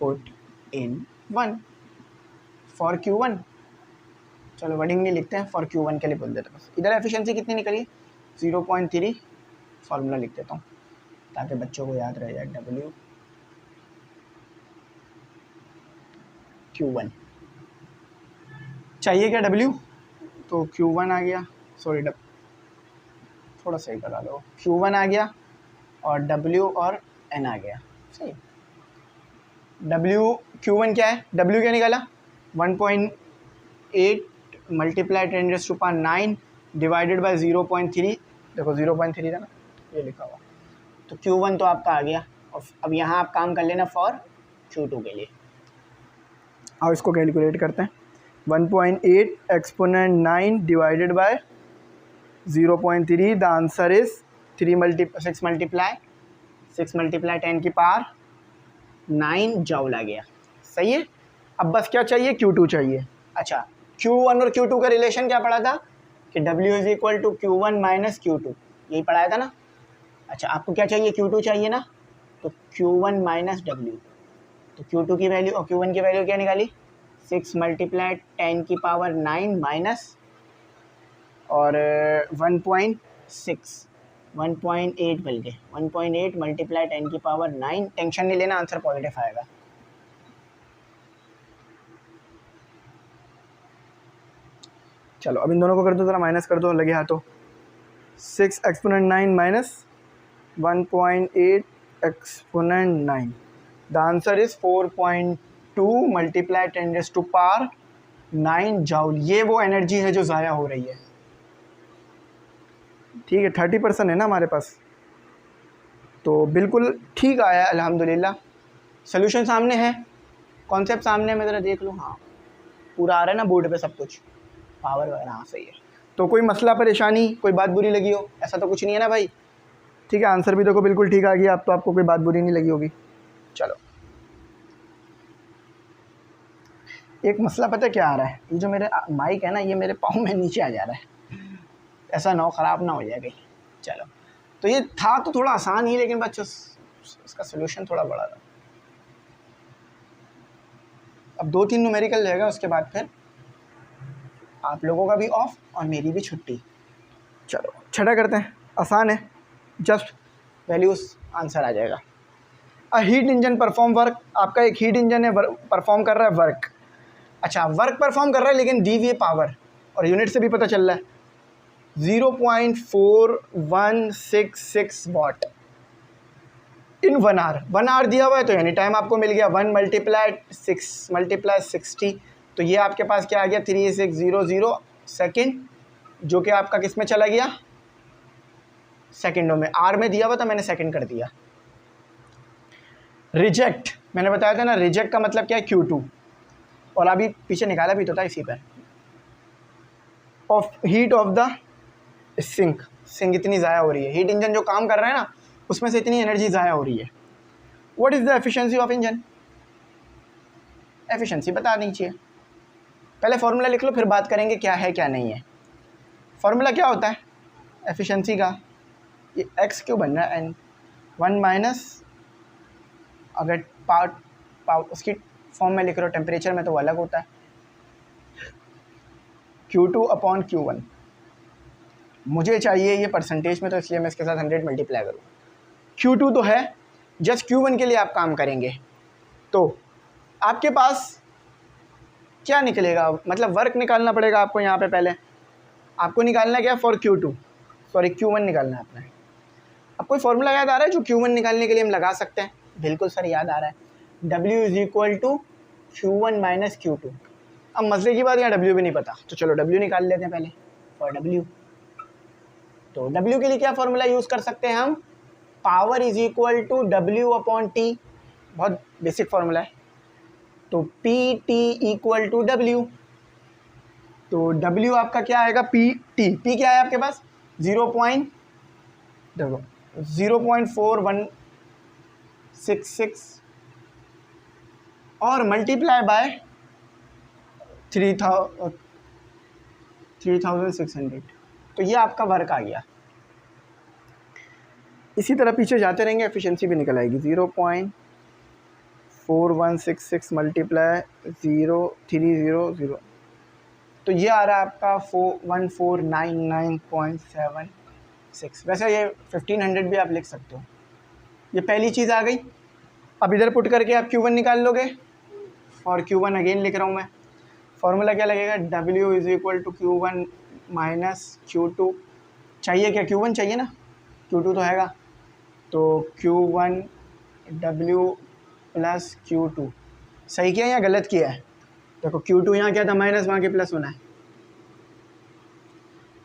पुट इन 1 फॉर Q1। चलो वर्डिंग नहीं लिखते हैं, फॉर Q1 के लिए बोल देते बस। इधर एफिशिएंसी कितनी निकली, 0.3, फॉर्मूला लिख देता हूँ ताकि बच्चों को याद रह जाए। W Q1 चाहिए क्या, W, तो Q1 आ गया, सॉरी थोड़ा सही करा लो, Q1 आ गया और W और N आ गया, सही। Q1 क्या है, W क्या निकाला, 1.8 × 10⁻⁹ डिवाइडेड बाय 0.3, देखो 0.3 था ना, ये लिखा हुआ। तो Q1 तो आपका आ गया। और अब यहाँ आप काम कर लेना फॉर Q2 के लिए। अब इसको कैलकुलेट करते हैं, 1.8 exponent 9 divided by 0.3, the answer is 6 × 10⁻9 joule आ गया, सही है। अब बस क्या चाहिए, Q2 चाहिए। अच्छा Q1 और Q2 का रिलेशन क्या पढ़ा था कि W = Q1 - Q2, यही पढ़ाया था ना। अच्छा आपको क्या चाहिए, Q2 चाहिए ना, तो Q1 - W, तो Q2 की वैल्यू और Q1 की वैल्यू क्या निकाली, 6 × 10⁻9 माइनस और 1.6 1.8 बल्कि 1.8 × 10⁻9, टेंशन नहीं लेना, आंसर पॉजिटिव आएगा। चलो अब इन दोनों को कर दो, ज़रा माइनस कर दो लगे हाथों। 6 exponent 9 minus 1.8 exponent 9, the answer is 4.2 × 10⁻9 joule. ये वो एनर्जी है जो ज़ाया हो रही है, ठीक है, 30% है ना हमारे पास, तो बिल्कुल ठीक आया अल्हम्दुलिल्लाह। सोल्यूशन सामने है, कॉन्सेप्ट सामने है, मैं ज़रा देख लूँ। हाँ, पूरा आ रहा है ना बोर्ड पे सब कुछ, पावर वगैरह, हाँ सही है। तो कोई मसला परेशानी, कोई बात बुरी लगी हो, ऐसा तो कुछ नहीं है ना भाई? ठीक है, आंसर भी देखो बिल्कुल ठीक आ गया, अब तो आपको कोई बात बुरी नहीं लगी होगी। चलो, एक मसला पता क्या आ रहा है, ये जो मेरे माइक है ना, ये मेरे पाँव में नीचे आ जा रहा है, ऐसा ना हो ख़राब ना हो जाए कहीं। चलो, तो ये था तो थोड़ा आसान ही, लेकिन बच्चों इसका सोल्यूशन थोड़ा बड़ा था। अब 2-3 न्यूमेरिकल रहेगा, उसके बाद फिर आप लोगों का भी ऑफ और मेरी भी छुट्टी। चलो छठा करते हैं, आसान है, जस्ट वैल्यूज आंसर आ जाएगा। अ हीट इंजन परफॉर्म वर्क, आपका एक हीट इंजन है, परफॉर्म कर रहा है वर्क। अच्छा, वर्क परफॉर्म कर रहा है, लेकिन दी हुई पावर, और यूनिट से भी पता चल रहा है 0.4166 वाट इन 1 आवर। 1 आवर दिया हुआ है तो एनी टाइम आपको मिल गया। 1 × 60, तो ये आपके पास क्या आ गया, 3600 सेकेंड, जो कि आपका किस में चला गया, सेकेंडों में। आर में दिया हुआ था, मैंने सेकेंड कर दिया। रिजेक्ट, मैंने बताया था ना, रिजेक्ट का मतलब क्या है, Q2, और अभी पीछे निकाला भी तो था इसी पर। Of heat of the sink, sink इतनी ज़ाया हो रही है, हीट इंजन जो काम कर रहा है ना, उसमें से इतनी एनर्जी ज़ाया हो रही है। What is the efficiency of engine, efficiency बता नहीं चाहिए, पहले फॉर्मूला लिख लो, फिर बात करेंगे क्या है क्या नहीं है। फॉर्मूला क्या होता है एफिशिएंसी का, ये एक्स क्यों बन रहा है, एन 1 माइनस, अगर पावर उसकी फॉर्म में लिख रहे हो टेम्परेचर में तो वो अलग होता है, Q2/Q1। मुझे चाहिए ये परसेंटेज में, तो इसलिए मैं इसके साथ 100 मल्टीप्लाई करूँ। Q2 तो है, जस्ट Q1 के लिए आप काम करेंगे तो आपके पास क्या निकलेगा, मतलब वर्क निकालना पड़ेगा आपको। यहाँ पे पहले आपको निकालना क्या, फॉर Q1 निकालना है अपना। अब कोई फॉर्मूला याद आ रहा है जो Q1 निकालने के लिए हम लगा सकते हैं? बिल्कुल सर याद आ रहा है, W = Q1 - Q2। अब मसले की बात, यहाँ W भी नहीं पता, तो चलो W निकाल लेते हैं पहले, फॉर W। तो W के लिए क्या फॉर्मूला यूज़ कर सकते हैं हम, पावर = W/T, बहुत बेसिक फॉर्मूला है। तो PT = W, तो W आपका क्या आएगा, P क्या है आपके पास, 0.4166 और मल्टीप्लाई बाय 3600, तो ये आपका वर्क आ गया। इसी तरह पीछे जाते रहेंगे, एफिशिएंसी भी निकल आएगी। 0.4166 मल्टीप्लाई 0300, तो ये आ रहा है आपका 1499.76। वैसे ये 1500 भी आप लिख सकते हो। ये पहली चीज़ आ गई। अब इधर पुट करके आप Q1 निकाल लोगे, और Q1 अगेन लिख रहा हूँ मैं। फॉर्मूला क्या लगेगा, W = Q1 - Q2। चाहिए क्या, Q1 चाहिए ना, Q2 तो हैगा, तो Q1 W + Q2। सही किया या गलत किया है, देखो Q2 यहाँ क्या था, माइनस, वहाँ के प्लस होना है।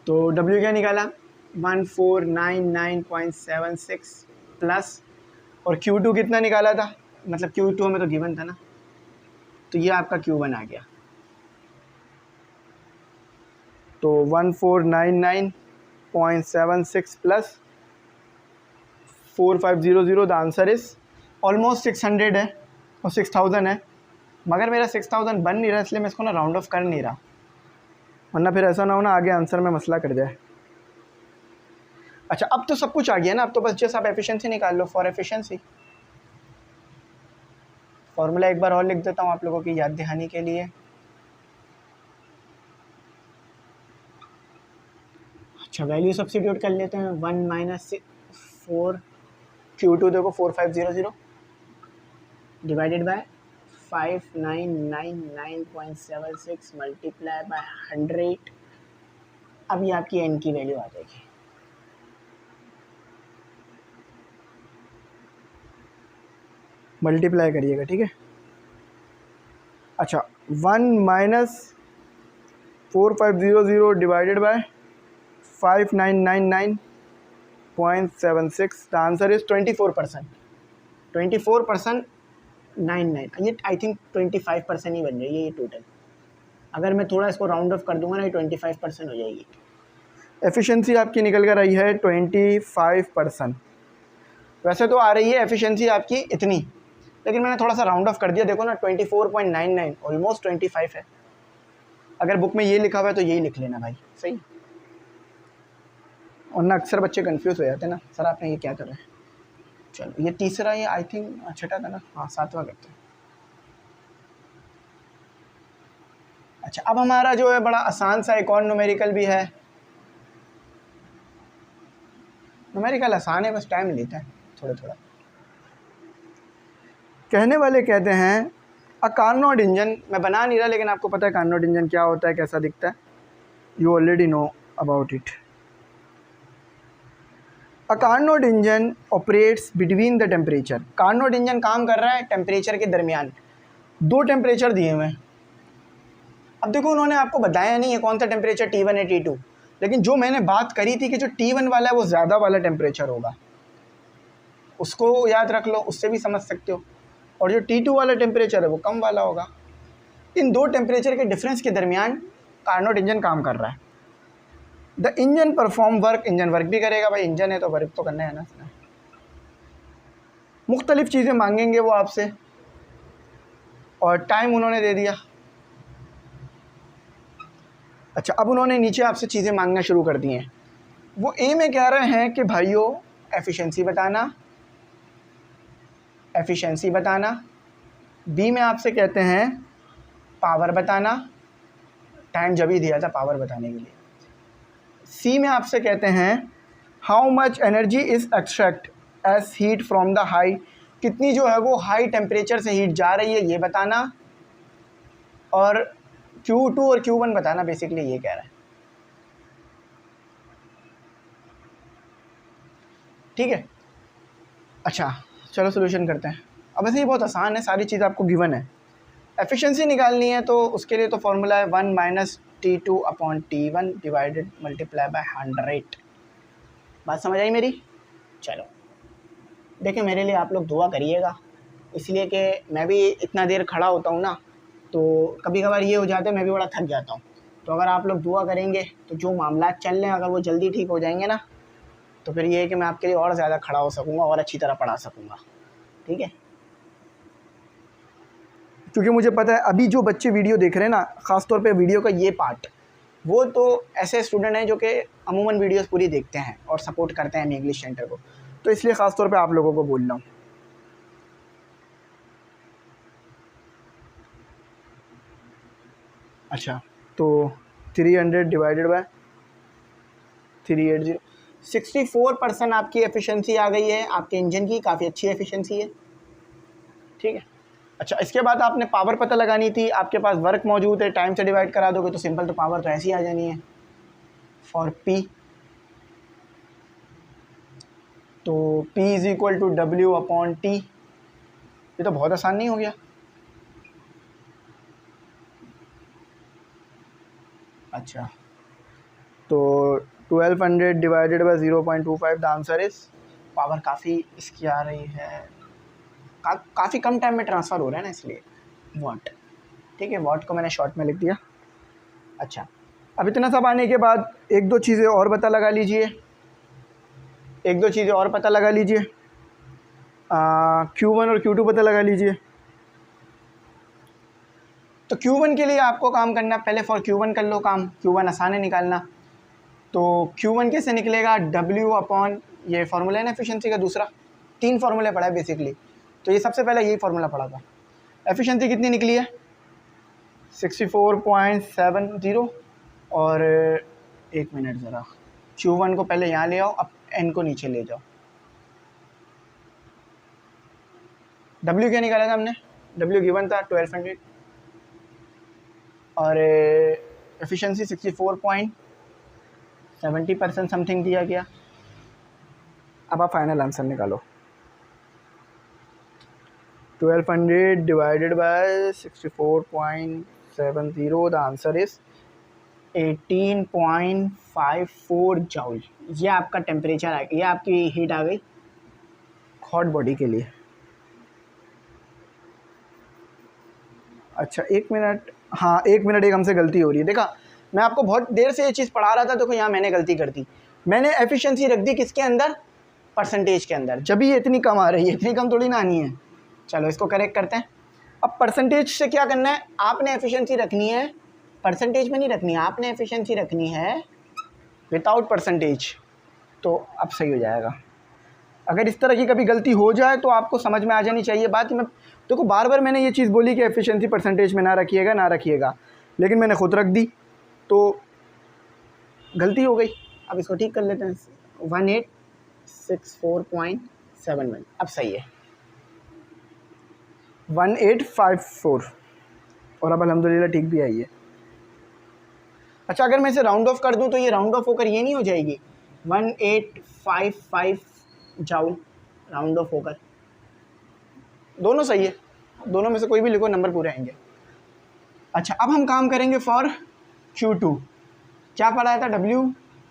तो W क्या निकाला, 1499.76 प्लस, और Q2 कितना निकाला था, मतलब Q2 में तो गिवन था ना, तो ये आपका Q1 आ गया। तो 1499.76 plus 4500, the answer is almost 600 है और 6000 है, मगर मेरा 6000 बन नहीं रहा, इसलिए मैं इसको ना राउंड ऑफ कर नहीं रहा, वरना फिर ऐसा ना हो ना आगे आंसर में मसला कर जाए। अच्छा, अब तो सब कुछ आ गया ना, अब तो बस जस्ट आप एफिशिएंसी निकाल लो, फॉर एफिशिएंसी। फॉर्मूला एक बार और लिख देता हूँ आप लोगों की याद दहानी के लिए। अच्छा, वैल्यू सब्स्टिट्यूट कर लेते हैं। 1 - 4 Q2 देखो 4500 डिवाइडेड बाय 5999.76 मल्टीप्लाई बाय 100। अब ये आपकी n की वैल्यू आ जाएगी। मल्टीप्लाई करिएगा, ठीक है। अच्छा, 1 - 4500 divided by 5999.76, the answer is 24%। 24% 99, ये आई थिंक 25% ही बन जाएगी ये टोटल। अगर मैं थोड़ा इसको राउंड ऑफ कर दूंगा ना, ये 25% हो जाएगी। एफिशिएंसी आपकी निकल कर आई है 25%। वैसे तो आ रही है एफिशिएंसी आपकी इतनी, लेकिन मैंने थोड़ा सा राउंड ऑफ कर दिया। देखो ना 24.99 ऑलमोस्ट 25 है। अगर बुक में ये लिखा हुआ है तो यही लिख लेना भाई, सही। और ना अक्सर बच्चे कंफ्यूज हो जाते हैं ना, सर आपने ये क्या कर रहे हैं। चलो ये तीसरा, ये आई थिंक छठा था ना, हाँ 7वां करते हैं। अच्छा, अब हमारा जो है बड़ा आसान सा एक और न्यूमेरिकल भी है। न्यूमेरिकल आसान है, बस टाइम लेता है थोड़ा थोड़ा। कहने वाले कहते हैं अ कार्नोट इंजन, मैं बना नहीं रहा लेकिन आपको पता है कार्नोट इंजन क्या होता है, कैसा दिखता है, you already know about it. A Carnot engine operates between the temperature. Carnot engine काम कर रहा है टेम्परेचर के दरमियान। दो टेम्परेचर दिए हुए हैं। अब देखो उन्होंने आपको बताया नहीं है कौन सा टेम्परेचर T1 है T2, लेकिन जो मैंने बात करी थी कि जो T1 वाला है वो ज़्यादा वाला टेम्परेचर होगा, उसको याद रख लो, उससे भी समझ सकते हो। और जो T2 वाला टेम्परेचर है वो कम वाला होगा। इन दो टेम्परेचर के डिफरेंस के दरमियान कार्नोट इंजन काम कर रहा है। The engine perform work, engine work भी करेगा भाई, इंजन है तो वर्क तो करना है ना। मुख्तलिफ चीज़ें मांगेंगे वो आपसे, और टाइम उन्होंने दे दिया। अच्छा, अब उन्होंने नीचे आपसे चीज़ें मांगना शुरू कर दी हैं। वो ए में कह रहे हैं कि भाइयों एफिशिएंसी बताना, एफिशिएंसी बताना। बी में आपसे कहते हैं पावर बताना, टाइम जब ही दिया था पावर बताने के लिए। सी में आपसे कहते हैं how much energy is extract as heat from the high, कितनी जो है वो हाई टेम्परेचर से हीट जा रही है ये बताना। और Q2 और Q1 बताना, बेसिकली ये कह रहा है। ठीक है, अच्छा चलो सोल्यूशन करते हैं। अब ऐसे ही बहुत आसान है, सारी चीज़ आपको गिवन है। एफिशिएंसी निकालनी है तो उसके लिए तो फॉर्मूला है 1 - T2/T1 डिवाइडेड मल्टीप्लाई बाय 100। बात समझ आई मेरी? चलो देखिए, मेरे लिए आप लोग दुआ करिएगा, इसलिए कि मैं भी इतना देर खड़ा होता हूँ ना, तो कभी कभार ये हो जाता है मैं भी बड़ा थक जाता हूँ। तो अगर आप लोग दुआ करेंगे तो जो मामला चल रहे हैं अगर वो जल्दी ठीक हो जाएंगे ना, तो फिर ये है कि मैं आपके लिए और ज़्यादा खड़ा हो सकूँगा और अच्छी तरह पढ़ा सकूँगा। ठीक है, क्योंकि मुझे पता है अभी जो बच्चे वीडियो देख रहे हैं ना, ख़ास तौर पे वीडियो का ये पार्ट, वो तो ऐसे स्टूडेंट हैं जो कि अमूमन वीडियोस पूरी देखते हैं और सपोर्ट करते हैं इंग्लिश सेंटर को, तो इसलिए ख़ास तौर पे आप लोगों को बोल रहा हूँ। अच्छा, तो 300 डिवाइडेड बाय 380, 64% आपकी एफिशिएंसी आ गई है आपके इंजन की, काफ़ी अच्छी एफिशिएंसी है। ठीक है, अच्छा इसके बाद आपने पावर पता लगानी थी, आपके पास वर्क मौजूद है, टाइम से डिवाइड करा दोगे तो सिंपल, तो पावर तो ऐसी आ जानी है फॉर P। तो P is equal to W/T। ये तो बहुत आसान नहीं हो गया? अच्छा, तो 1200 divided by 0.25, the answer is, power काफ़ी इसकी आ रही है, काफ़ी कम टाइम में ट्रांसफ़र हो रहा है ना, इसलिए वाट। ठीक है, वाट को मैंने शॉर्ट में लिख दिया। अच्छा, अब इतना सब आने के बाद एक दो चीज़ें और पता लगा लीजिए, एक दो चीज़ें और पता लगा लीजिए। Q1 और Q2 पता लगा लीजिए। तो Q1 के लिए आपको काम करना, पहले फॉर Q1 कर लो काम, Q1 आसान है निकालना। तो Q1 कैसे निकलेगा, W/ ये फार्मूला है ना एफिशिएंसी का दूसरा, 3 फार्मूले पढ़ा है बेसिकली, तो ये सबसे पहले यही फार्मूला पढ़ा था। एफिशिएंसी कितनी निकली है 64.70, और एक मिनट ज़रा, Q1 को पहले यहाँ ले आओ, अब N को नीचे ले जाओ। W क्या निकाला था हमने, W गिवन था 1200, और एफिशिएंसी 64.70% समथिंग दिया गया। अब आप फाइनल आंसर निकालो, 1200 divided by 64.70, the answer is 18.54 joule. ये आपका टेम्परेचर आ गया, ये आपकी हीट आ गई हॉट बॉडी के लिए। अच्छा 1 मिनट, हाँ 1 मिनट, एक हमसे गलती हो रही है। देखा, मैं आपको बहुत देर से ये चीज़ पढ़ा रहा था, देखो यहाँ मैंने गलती कर दी। मैंने एफिशिएंसी रख दी किसके अंदर, परसेंटेज के अंदर, जब ये इतनी कम आ रही है, इतनी कम थोड़ी ना आनी है। चलो इसको करेक्ट करते हैं। अब परसेंटेज से क्या करना है, आपने एफिशिएंसी रखनी है परसेंटेज में नहीं रखनी है, आपने एफिशिएंसी रखनी है विदाउट परसेंटेज, तो अब सही हो जाएगा। अगर इस तरह की कभी गलती हो जाए तो आपको समझ में आ जानी चाहिए बात। मैं देखो बार बार मैंने ये चीज़ बोली कि एफिशिएंसी परसेंटेज में ना रखिएगा, लेकिन मैंने खुद रख दी तो गलती हो गई। अब इसको ठीक कर लेते हैं, 1864.71, अब सही है 1854, और अब अल्हम्दुलिल्लाह ठीक भी आई है। अच्छा अगर मैं इसे राउंड ऑफ कर दूं तो ये राउंड ऑफ होकर ये नहीं हो जाएगी 1855 जूल, राउंड ऑफ होकर, दोनों सही है, दोनों में से कोई भी लिखो, नंबर पूरे आएंगे। अच्छा अब हम काम करेंगे फॉर Q2। क्या पढ़ाया था,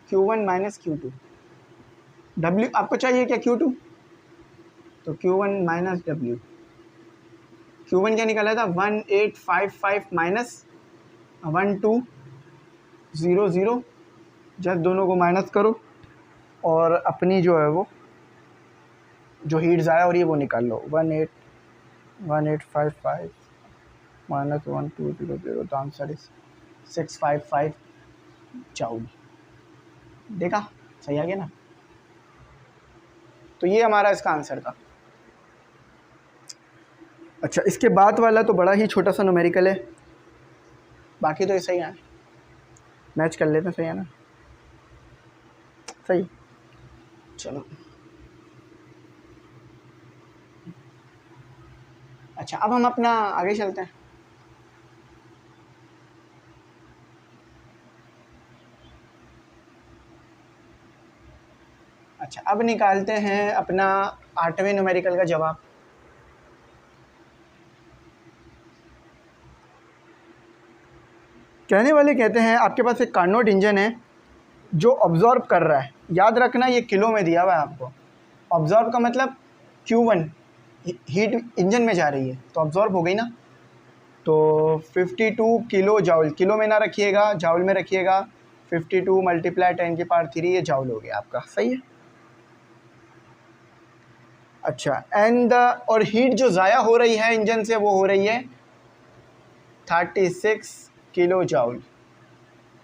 Q1 माइनस Q2। W आपको चाहिए क्या, Q2, तो Q1 माइनस W। Q1 क्या निकाला था, 1855 माइनस 1200, जस्ट दोनों को माइनस करो और अपनी जो है वो जो हीट ज़ाया हो रही है वो निकाल लो। 1855 minus 1200, the answer is 655 joule. देखा सही आ गया ना, तो ये हमारा इसका आंसर था। अच्छा इसके बाद वाला तो बड़ा ही छोटा सा न्यूमेरिकल है, बाकी तो ये सही है, मैच कर लेते हैं, सही है ना, सही। चलो अच्छा अब हम अपना आगे चलते हैं। अच्छा अब निकालते हैं अपना 8वें न्यूमेरिकल का जवाब। कहने वाले कहते हैं आपके पास एक कार्नोट इंजन है जो ऑब्जॉर्व कर रहा है, याद रखना ये किलो में दिया हुआ है आपको। ऑब्जॉर्व का मतलब Q1 हीट इंजन में जा रही है तो ऑब्जॉर्व हो गई ना, तो 52 किलो जूल, किलो में ना रखिएगा, जूल में रखिएगा। 52 मल्टीप्लाई 10⁻³ ये जूल हो गया आपका, सही है। अच्छा एंड और हीट जो ज़ाया हो रही है इंजन से वो हो रही है 36 किलो जूल।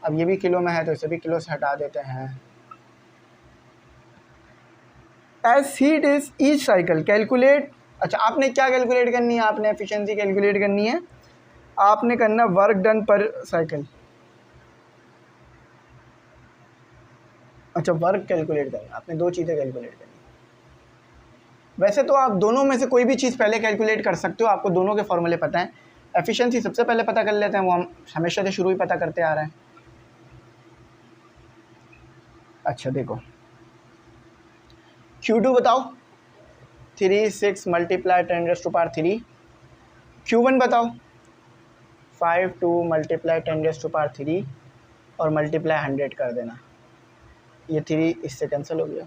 अब ये भी किलो में है तो इसे भी किलो से हटा देते हैं। As heat is each cycle calculate. अच्छा आपने क्या कैलकुलेट करनी है, आपने एफिशिएंसी कैलकुलेट करनी है, आपने करना वर्क डन पर साइकिल। अच्छा वर्क कैलकुलेट करना, आपने दो चीज़ें कैलकुलेट करनी। वैसे तो आप दोनों में से कोई भी चीज़ पहले कैलकुलेट कर सकते हो, आपको दोनों के फॉर्मूले पता हैं। एफिशिएंसी सबसे पहले पता कर लेते हैं, वो हम हमेशा से शुरू ही पता करते आ रहे हैं। अच्छा देखो Q2 बताओ, 36 मल्टीप्लाई 10⁻³ Q1 बताओ, 52 मल्टीप्लाई 10⁻³ और मल्टीप्लाई 100 कर देना, ये 3 इससे कैंसिल हो गया।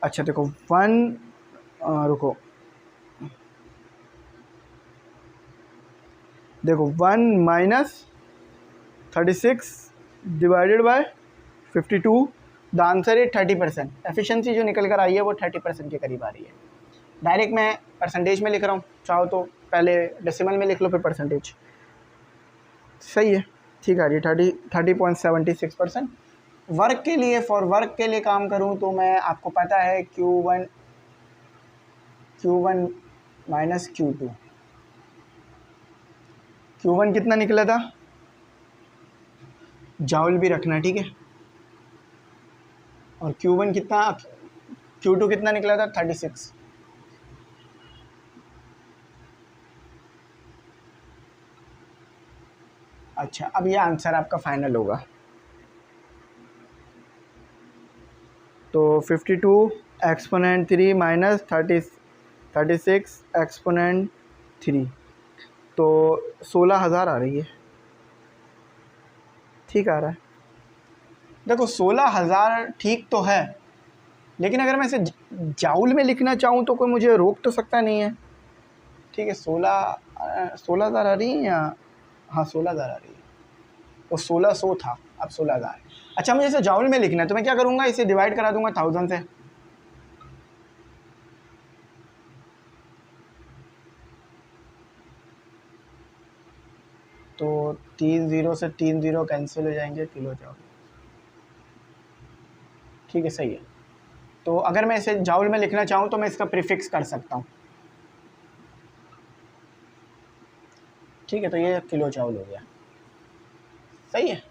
अच्छा देखो रुको, देखो 1 minus 36 divided by 52, the answer is 30%। Efficiency जो निकल कर आई है वो 30% के करीब आ रही है। डायरेक्ट मैं परसेंटेज में लिख रहा हूँ, चाहो तो पहले डेसिमल में लिख लो फिर परसेंटेज, सही है, ठीक आ रही है 30.76%। वर्क के लिए, फॉर वर्क के लिए काम करूँ तो मैं, आपको पता है Q1 माइनस Q2, Q1 कितना निकला था, जूल भी रखना ठीक है, और Q1 कितना, Q2 कितना निकला था 36। अच्छा अब ये आंसर आपका फाइनल होगा, तो 52 एक्सपोनेंट 3 माइनस 36 एक्सपोनेंट 3, तो 16,000 आ रही है। ठीक आ रहा है। देखो 16,000 ठीक तो है, लेकिन अगर मैं इसे जाउल में लिखना चाहूँ तो कोई मुझे रोक तो सकता नहीं है। ठीक है, 16,000 आ रही है या हाँ 16,000 आ रही है। वो 1600 था, अब 16,000। अच्छा, मुझे इसे जाउल में लिखना है तो मैं क्या करूँगा, इसे डिवाइड करा दूंगा 1000 से। तो 3 0 से 3 0 कैंसिल हो जाएंगे, किलो जाउल। ठीक है, सही है। तो अगर मैं इसे जाउल में लिखना चाहूँ तो मैं इसका प्रीफिक्स कर सकता हूँ। ठीक है, तो ये किलो जाउल हो गया। सही है।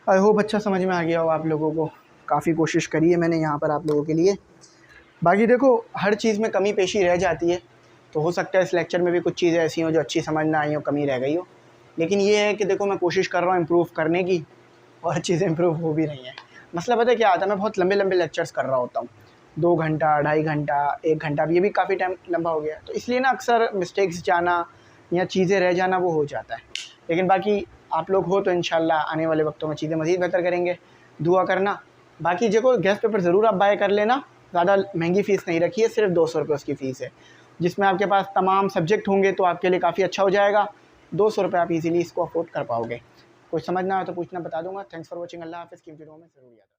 आई होप अच्छा समझ में आ गया हो आप लोगों को। काफ़ी कोशिश करी है मैंने यहाँ पर आप लोगों के लिए। बाकी देखो, हर चीज़ में कमी पेशी रह जाती है, तो हो सकता है इस लेक्चर में भी कुछ चीज़ें ऐसी हों जो अच्छी समझ ना आई हो, कमी रह गई हो। लेकिन ये है कि देखो, मैं कोशिश कर रहा हूँ इम्प्रूव करने की, और चीज़ें इम्प्रूव हो भी रही हैं। मसला पता है क्या आता है, मैं बहुत लंबे लंबे लेक्चर्स कर रहा होता हूँ, 2 घंटा, 2.5 घंटा, 1 घंटा, अब ये भी काफ़ी टाइम लंबा हो गया, तो इसलिए ना अक्सर मिस्टेक्स जाना या चीज़ें रह जाना वो हो जाता है। लेकिन बाकी आप लोग हो तो इंशाल्लाह आने वाले वक्तों में चीज़ें मज़ीद बेहतर करेंगे। दुआ करना। बाकी देखो, गेस्ट पेपर ज़रूर आप बाय कर लेना, ज़्यादा महंगी फ़ीस नहीं रखी है, सिर्फ 200 रुपये उसकी फ़ीस है, जिसमें आपके पास तमाम सब्जेक्ट होंगे तो आपके लिए काफ़ी अच्छा हो जाएगा। 200 रुपये आप इजीली इसको अफोर्ड कर पाओगे। कुछ समझना हो तो पूछना, बता दूंगा। Thanks for watching. अल्लाह हाफ़िज़। कीमती दुआओं में ज़रूर याद रखना।